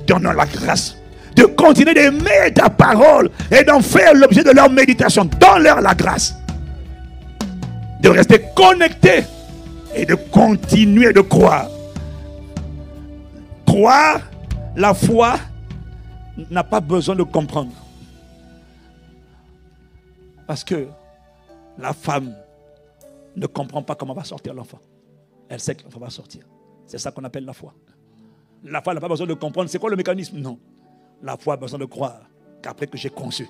Donne-nous la grâce de continuer d'aimer ta parole et d'en faire l'objet de leur méditation. Donne-leur la grâce de rester connectés et de continuer de croire. Croire, la foi n'a pas besoin de comprendre. Parce que la femme ne comprend pas comment va sortir l'enfant. Elle sait que l'enfant va sortir. C'est ça qu'on appelle la foi. La foi n'a pas besoin de comprendre c'est quoi le mécanisme. Non. La foi a besoin de croire qu'après que j'ai conçu,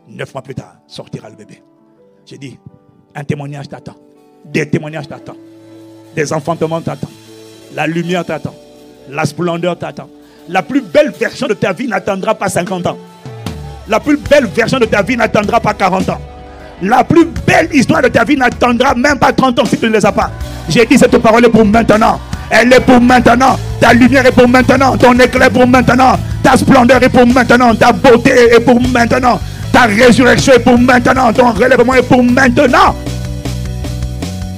9 mois plus tard, sortira le bébé. J'ai dit, un témoignage t'attend. Des témoignages t'attendent. Des enfantements t'attendent. La lumière t'attend. La splendeur t'attend. La plus belle version de ta vie n'attendra pas 50 ans. La plus belle version de ta vie n'attendra pas 40 ans. La plus belle histoire de ta vie n'attendra même pas 30 ans si tu ne les as pas. J'ai dit cette parole est pour maintenant. Elle est pour maintenant. Ta lumière est pour maintenant. Ton éclair est pour maintenant. Ta splendeur est pour maintenant. Ta beauté est pour maintenant. Ta résurrection est pour maintenant. Ton relèvement est pour maintenant.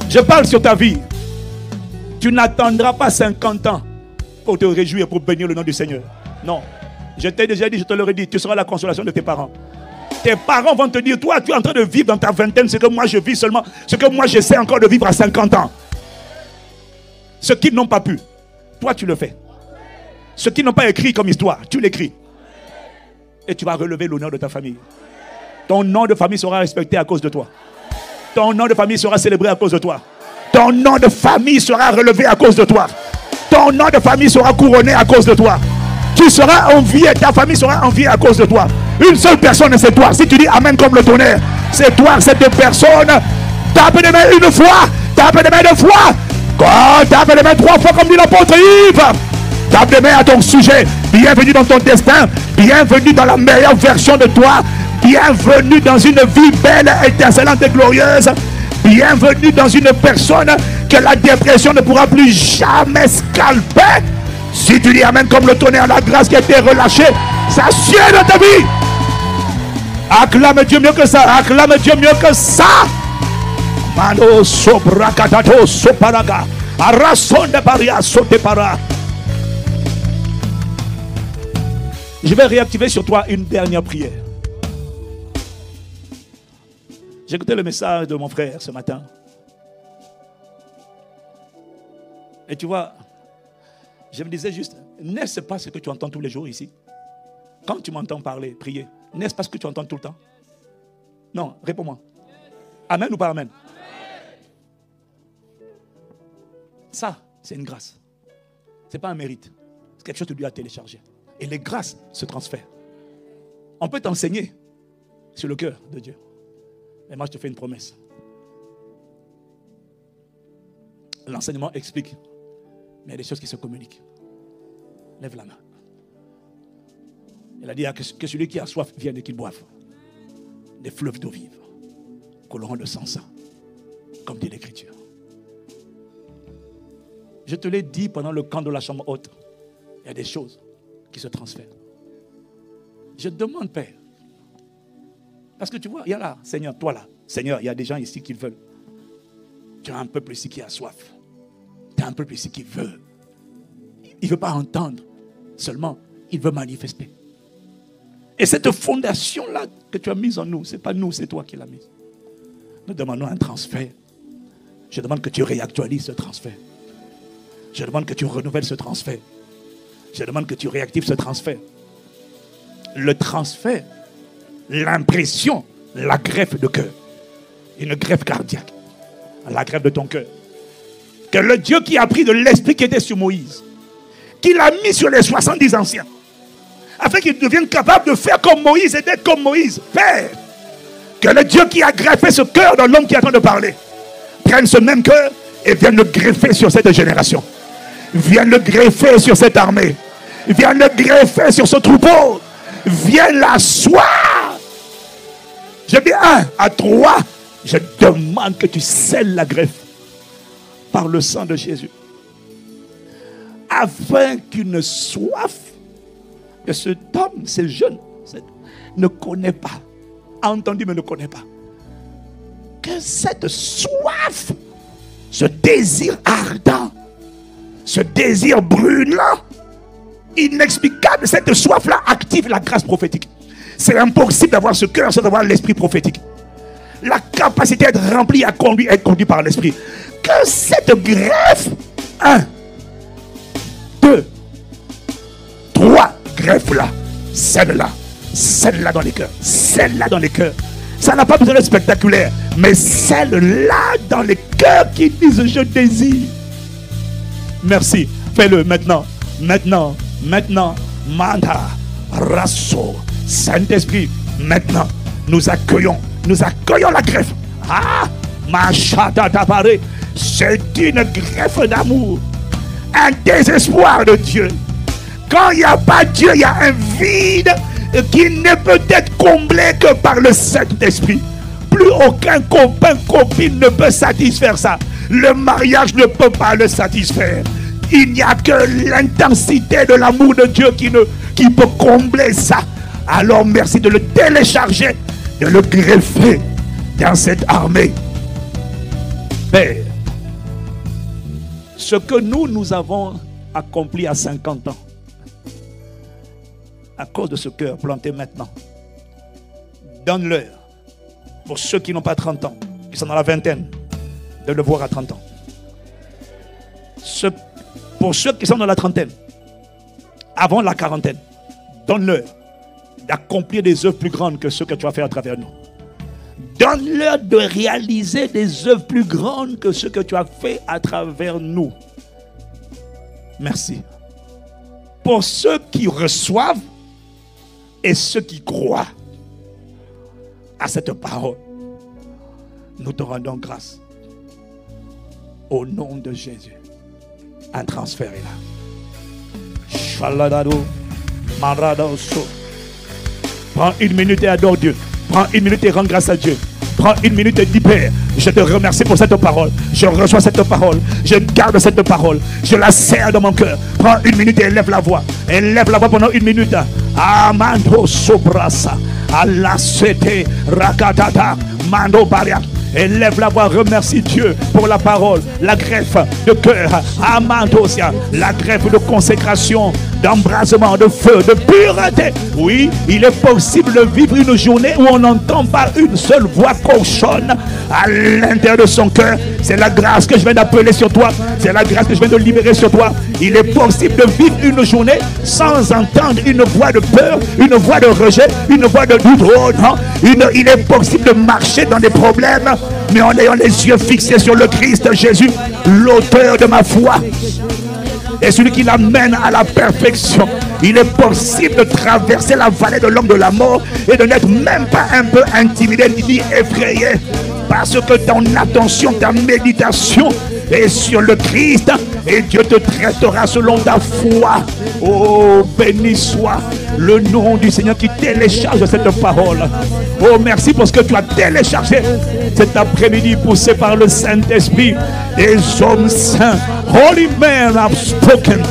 Je parle sur ta vie. Tu n'attendras pas 50 ans pour te réjouir, pour bénir le nom du Seigneur. Non. Je t'ai déjà dit, je te l'aurais dit, tu seras la consolation de tes parents. Tes parents vont te dire, toi, tu es en train de vivre dans ta vingtaine ce que moi je vis seulement, ce que moi j'essaie encore de vivre à 50 ans. Ce qu'ils n'ont pas pu, toi tu le fais. Ce qu'ils n'ont pas écrit comme histoire, tu l'écris. Et tu vas relever l'honneur de ta famille. Ton nom de famille sera respecté à cause de toi. Ton nom de famille sera célébré à cause de toi. Ton nom de famille sera relevé à cause de toi. Ton nom de famille sera couronné à cause de toi. Tu seras envié, ta famille sera enviée à cause de toi. Une seule personne, c'est toi. Si tu dis amen comme le tonnerre, c'est toi, cette personne. Tape les mains une fois, tape les mains deux fois. Tape les mains 3 fois comme dit l'apôtre Yves. Tape les mains à ton sujet. Bienvenue dans ton destin. Bienvenue dans la meilleure version de toi. Bienvenue dans une vie belle, étincelante et glorieuse. Bienvenue dans une personne que la dépression ne pourra plus jamais scalper. Si tu dis amen comme le tonnerre, la grâce qui a été relâchée, ça sied dans ta vie. Acclame Dieu mieux que ça. Acclame Dieu mieux que ça. Mano sobrakatato soparaga. Arasonde paria sotepara. Je vais réactiver sur toi une dernière prière. J'ai écouté le message de mon frère ce matin. Et tu vois, je me disais juste, n'est-ce pas ce que tu entends tous les jours ici? Quand tu m'entends parler, prier, N'est-ce pas ce que tu entends tout le temps? Non, réponds-moi. Amen ou pas amen? Ça, c'est une grâce. Ce n'est pas un mérite. C'est quelque chose que Dieu a téléchargé. Et les grâces se transfèrent. On peut t'enseigner sur le cœur de Dieu. Et moi, je te fais une promesse. L'enseignement explique. Mais il y a des choses qui se communiquent. Lève la main. Il a dit que celui qui a soif vienne et qu'il boive des fleuves d'eau vive, couleront de sang saint, comme dit l'Écriture. Je te l'ai dit pendant le camp de la chambre haute. Il y a des choses qui se transfèrent. Je demande, Père, parce que tu vois, il y a là, Seigneur, toi là, Seigneur, il y a des gens ici qui veulent. Tu as un peuple ici qui a soif. Tu as un peuple ici qui veut. Il ne veut pas entendre seulement, il veut manifester. Et cette fondation-là que tu as mise en nous, ce n'est pas nous, c'est toi qui l'as mise. Nous demandons un transfert. Je demande que tu réactualises ce transfert. Je demande que tu renouvelles ce transfert. Je demande que tu réactives ce transfert. Le transfert, l'impression, la greffe de cœur. Une greffe cardiaque. La greffe de ton cœur. Que le Dieu qui a pris de l'esprit qui était sur Moïse, qu'il a mis sur les 70 anciens, afin qu'ils deviennent capables de faire comme Moïse et d'être comme Moïse. Père, que le Dieu qui a greffé ce cœur dans l'homme qui est en train de parler, prenne ce même cœur et vienne le greffer sur cette génération. Vienne le greffer sur cette armée. Vienne le greffer sur ce troupeau. Vienne l'asseoir. Je dis 1 à 3. Je demande que tu scelles la greffe par le sang de Jésus. Afin qu'une soif que cet homme, ce jeune, ne connaît pas, a entendu mais ne connaît pas. Que cette soif, ce désir ardent, ce désir brûlant, inexplicable, cette soif-là active la grâce prophétique. C'est impossible d'avoir ce cœur sans avoir l'esprit prophétique. La capacité d'être rempli à être conduit par l'esprit. Que cette greffe, 1, 2, 3 greffes-là, celle-là dans les cœurs, celle-là dans les cœurs. Ça n'a pas besoin d'être spectaculaire, mais celle-là dans les cœurs qui disent je désire. Merci, fais-le maintenant, Manda, Rasso, Saint-Esprit, maintenant, nous accueillons la greffe. Ah, Machata Tabare, c'est une greffe d'amour, un désespoir de Dieu. Quand il n'y a pas Dieu, il y a un vide qui ne peut être comblé que par le Saint-Esprit. Plus aucun copain, copine ne peut satisfaire ça. Le mariage ne peut pas le satisfaire. Il n'y a que l'intensité de l'amour de Dieu qui peut combler ça. Alors merci de le télécharger, de le greffer dans cette armée. Père, ce que nous avons accompli à 50 ans, à cause de ce cœur planté maintenant, donne-leur, pour ceux qui n'ont pas 30 ans, qui sont dans la vingtaine, de le voir à 30 ans. Pour ceux qui sont dans la trentaine, avant la quarantaine, donne-leur d'accomplir des œuvres plus grandes que ce que tu vas faire à travers nous. Donne-leur de réaliser des œuvres plus grandes que ce que tu as fait à travers nous. Merci. Pour ceux qui reçoivent et ceux qui croient à cette parole, nous te rendons grâce. Au nom de Jésus, un transfert est là. Shaladado, Marado, So. Prends une minute et adore Dieu. Prends une minute et rends grâce à Dieu. Prends une minute et dis Père, je te remercie pour cette parole. Je reçois cette parole. Je garde cette parole. Je la serre dans mon cœur. Prends une minute et élève la voix. Élève la voix pendant une minute. Amando sobrasa. Allah sete rakatata. Mando baria. Élève la voix, remercie Dieu pour la parole, la greffe de cœur, Amandosia, la greffe de consécration, d'embrasement, de feu, de pureté. Oui, il est possible de vivre une journée où on n'entend pas une seule voix cochonne à l'intérieur de son cœur. C'est la grâce que je viens d'appeler sur toi. C'est la grâce que je viens de libérer sur toi. Il est possible de vivre une journée sans entendre une voix de peur, une voix de rejet, une voix de doute. Oh non, il est possible de marcher dans des problèmes, mais en ayant les yeux fixés sur le Christ Jésus, l'auteur de ma foi et celui qui l'amène à la perfection. Il est possible de traverser la vallée de l'homme de la mort et de n'être même pas un peu intimidé ni effrayé, parce que ton attention, ta méditation est sur le Christ et Dieu te traitera selon ta foi. Oh, béni soit le nom du Seigneur qui télécharge cette parole. Oh, merci pour ce que tu as téléchargé cet après-midi, poussé par le Saint-Esprit. Des hommes saints, holy men have spoken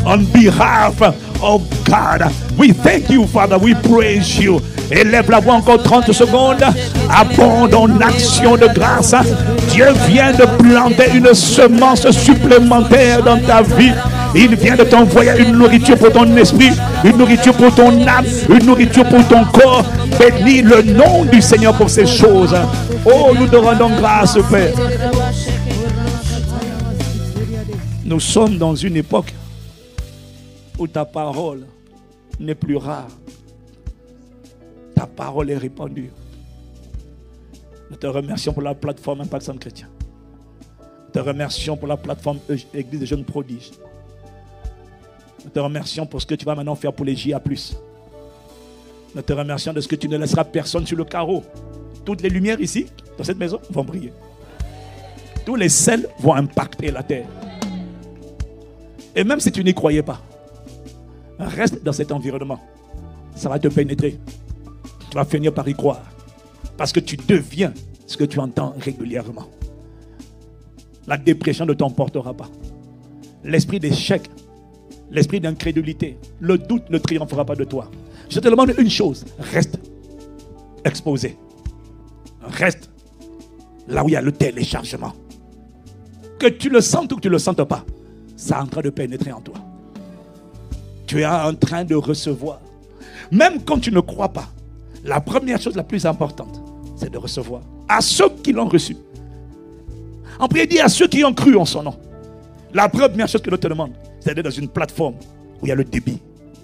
on behalf of God. We thank you, Father. We praise you. Élève la voix encore 30 secondes. Abonde en action de grâce. Dieu vient de planter une semence supplémentaire dans ta vie. Il vient de t'envoyer une nourriture pour ton esprit, une nourriture pour ton âme, une nourriture pour ton corps. Bénis le nom du Seigneur pour ces choses. Oh, nous te rendons grâce, Père. Nous sommes dans une époque où ta parole n'est plus rare. Ta parole est répandue. Nous te remercions pour la plateforme Impact Centre Chrétien. Nous te remercions pour la plateforme Église des Jeunes Prodiges. Nous te remercions pour ce que tu vas maintenant faire pour les JA+. Nous te remercions de ce que tu ne laisseras personne sur le carreau. Toutes les lumières ici, dans cette maison, vont briller. Tous les sels vont impacter la terre. Et même si tu n'y croyais pas, reste dans cet environnement. Ça va te pénétrer. Tu vas finir par y croire. Parce que tu deviens ce que tu entends régulièrement. La dépression ne t'emportera pas. L'esprit d'échec, l'esprit d'incrédulité, le doute ne triomphera pas de toi. Je te demande une chose, reste exposé. Reste là où il y a le téléchargement. Que tu le sentes ou que tu ne le sentes pas, ça est en train de pénétrer en toi. Tu es en train de recevoir. Même quand tu ne crois pas, la première chose la plus importante, c'est de recevoir. À ceux qui l'ont reçu. En prédit à ceux qui ont cru en son nom. La première chose que nous te demandons, c'est d'être dans une plateforme où il y a le débit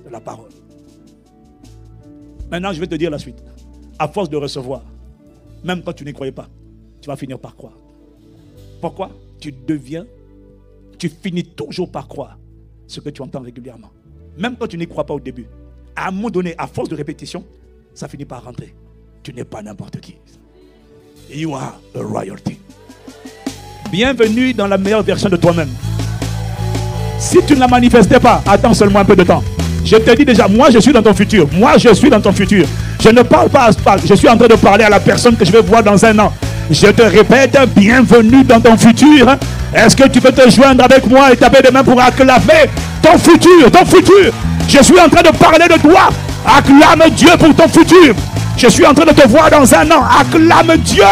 de la parole. Maintenant, je vais te dire la suite. À force de recevoir, même quand tu n'y croyais pas, tu vas finir par croire. Pourquoi? Tu finis toujours par croire ce que tu entends régulièrement. Même quand tu n'y crois pas au début. À un moment donné, à force de répétition, ça finit par rentrer. Tu n'es pas n'importe qui. You are a royalty. Bienvenue dans la meilleure version de toi-même. Si tu ne la manifestais pas, attends seulement un peu de temps. Je te dis déjà, moi je suis dans ton futur. Moi je suis dans ton futur. Je ne parle pas, je suis en train de parler à la personne que je vais voir dans un an. Je te répète, bienvenue dans ton futur. Est-ce que tu peux te joindre avec moi et taper des mains pour acclamer ton futur, ton futur? Je suis en train de parler de toi. Acclame Dieu pour ton futur. Je suis en train de te voir dans un an. Acclame Dieu.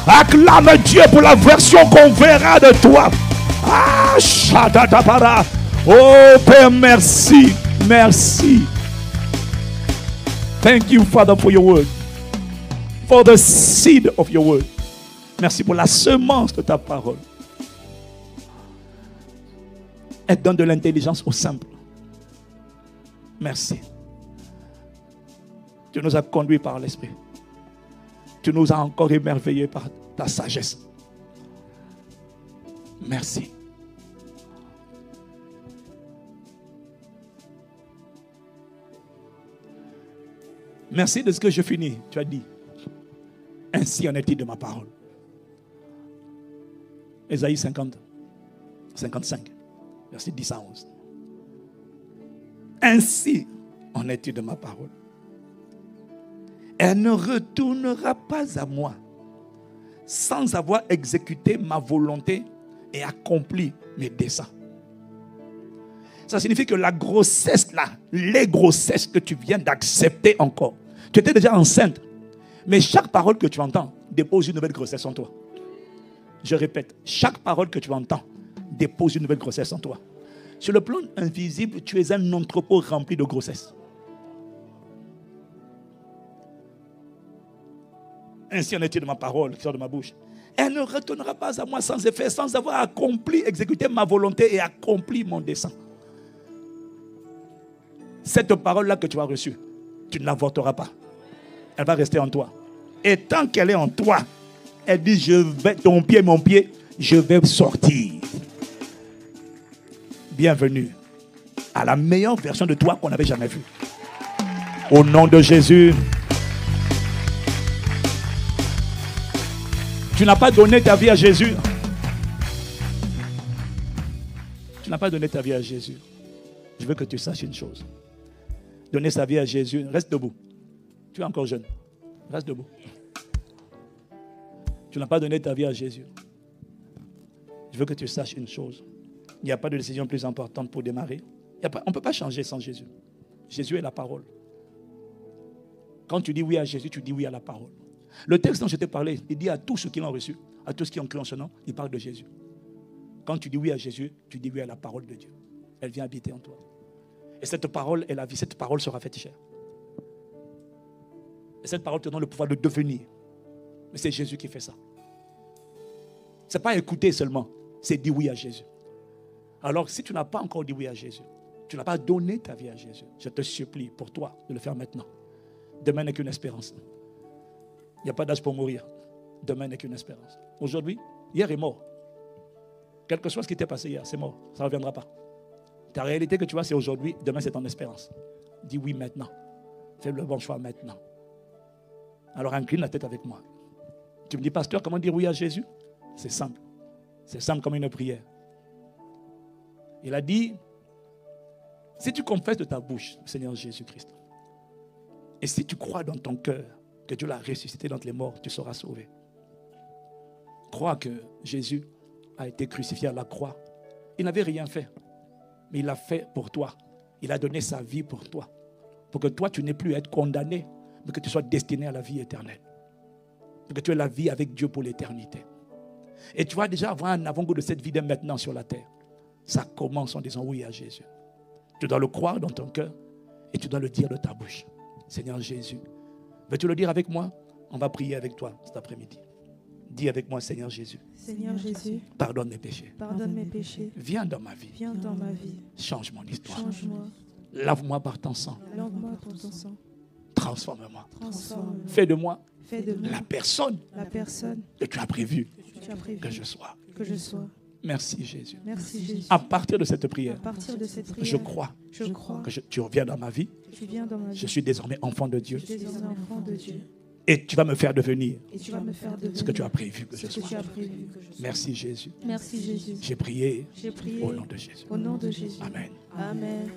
Acclame Dieu pour la version qu'on verra de toi. Ah, Shadadabara. Oh Père, merci. Merci. Thank you, Father, for your word. For the seed of your word. Merci pour la semence de ta parole. Elle donne de l'intelligence au simple. Merci. Tu nous as conduits par l'Esprit. Tu nous as encore émerveillés par ta sagesse. Merci. Merci de ce que je finis. Tu as dit. Ainsi en est-il de ma parole. Ésaïe 50, 55, verset 10 à 11. Ainsi en est-il de ma parole. Elle ne retournera pas à moi sans avoir exécuté ma volonté et accompli mes desseins. Ça signifie que la grossesse là, les grossesses que tu viens d'accepter encore, tu étais déjà enceinte, mais chaque parole que tu entends dépose une nouvelle grossesse en toi. Je répète, chaque parole que tu entends dépose une nouvelle grossesse en toi. Sur le plan invisible, tu es un entrepôt rempli de grossesse. Ainsi en est-il de ma parole qui sort de ma bouche. Elle ne retournera pas à moi sans effet, sans avoir accompli, exécuté ma volonté et accompli mon dessein. Cette parole-là que tu as reçue, tu ne l'avorteras pas. Elle va rester en toi. Et tant qu'elle est en toi, elle dit, je vais, ton pied, mon pied, je vais sortir. Bienvenue à la meilleure version de toi qu'on n'avait jamais vue. Au nom de Jésus. Tu n'as pas donné ta vie à Jésus. Tu n'as pas donné ta vie à Jésus. Je veux que tu saches une chose. Donner sa vie à Jésus, reste debout. Tu es encore jeune. Reste debout. Tu n'as pas donné ta vie à Jésus. Je veux que tu saches une chose. Il n'y a pas de décision plus importante pour démarrer. On ne peut pas changer sans Jésus. Jésus est la parole. Quand tu dis oui à Jésus, tu dis oui à la parole. Le texte dont je t'ai parlé, il dit à tous ceux qui l'ont reçu, à tous ceux qui ont cru en son nom, il parle de Jésus. Quand tu dis oui à Jésus, tu dis oui à la parole de Dieu. Elle vient habiter en toi. Et cette parole est la vie. Cette parole sera faite chair. Et cette parole te donne le pouvoir de devenir. Mais c'est Jésus qui fait ça. Ce n'est pas écouter seulement, c'est dire oui à Jésus. Alors si tu n'as pas encore dit oui à Jésus, tu n'as pas donné ta vie à Jésus, je te supplie pour toi de le faire maintenant. Demain n'est qu'une espérance. Il n'y a pas d'âge pour mourir. Demain n'est qu'une espérance. Aujourd'hui, hier est mort. Quel que soit ce qui t'est passé hier, c'est mort. Ça ne reviendra pas. Ta réalité que tu vois, c'est aujourd'hui. Demain, c'est ton espérance. Dis oui maintenant. Fais le bon choix maintenant. Alors incline la tête avec moi. Tu me dis, pasteur, comment dire oui à Jésus? C'est simple. C'est simple comme une prière. Il a dit, si tu confesses de ta bouche, Seigneur Jésus-Christ, et si tu crois dans ton cœur que Dieu l'a ressuscité d'entre les morts, tu seras sauvé. Crois que Jésus a été crucifié à la croix. Il n'avait rien fait, mais il l'a fait pour toi. Il a donné sa vie pour toi. Pour que toi, tu n'aies plus à être condamné, mais que tu sois destiné à la vie éternelle. Pour que tu aies la vie avec Dieu pour l'éternité. Et tu vas déjà avoir un avant-goût de cette vie dès maintenant sur la terre. Ça commence en disant oui à Jésus. Tu dois le croire dans ton cœur et tu dois le dire de ta bouche. Seigneur Jésus, veux-tu le dire avec moi? On va prier avec toi cet après-midi. Dis avec moi, Seigneur Jésus. Seigneur Jésus, pardonne mes péchés. Pardonne mes péchés. Viens dans ma vie. Viens dans ma vie. Change mon histoire. Change-moi. Lave-moi par ton sang. Lave-moi pour ton sang. Transforme-moi. Transforme-moi. Fais de moi Fais de moi la personne que tu as prévu tu as prévu que je sois. que je sois. Merci Jésus. Merci Jésus. À partir de cette À prière, partir de cette prière, je crois je crois que tu reviens dans ma vie. que tu viens dans ma vie. Je suis désormais enfant de Dieu. Je suis désormais enfant de Dieu. Et tu vas me faire devenir Et tu vas me faire devenir ce que tu as prévu que je ce que tu sois. as prévu que je sois. Merci Jésus. Merci Jésus. J'ai prié J'ai prié au nom de Jésus. au nom de Jésus. Amen. Amen.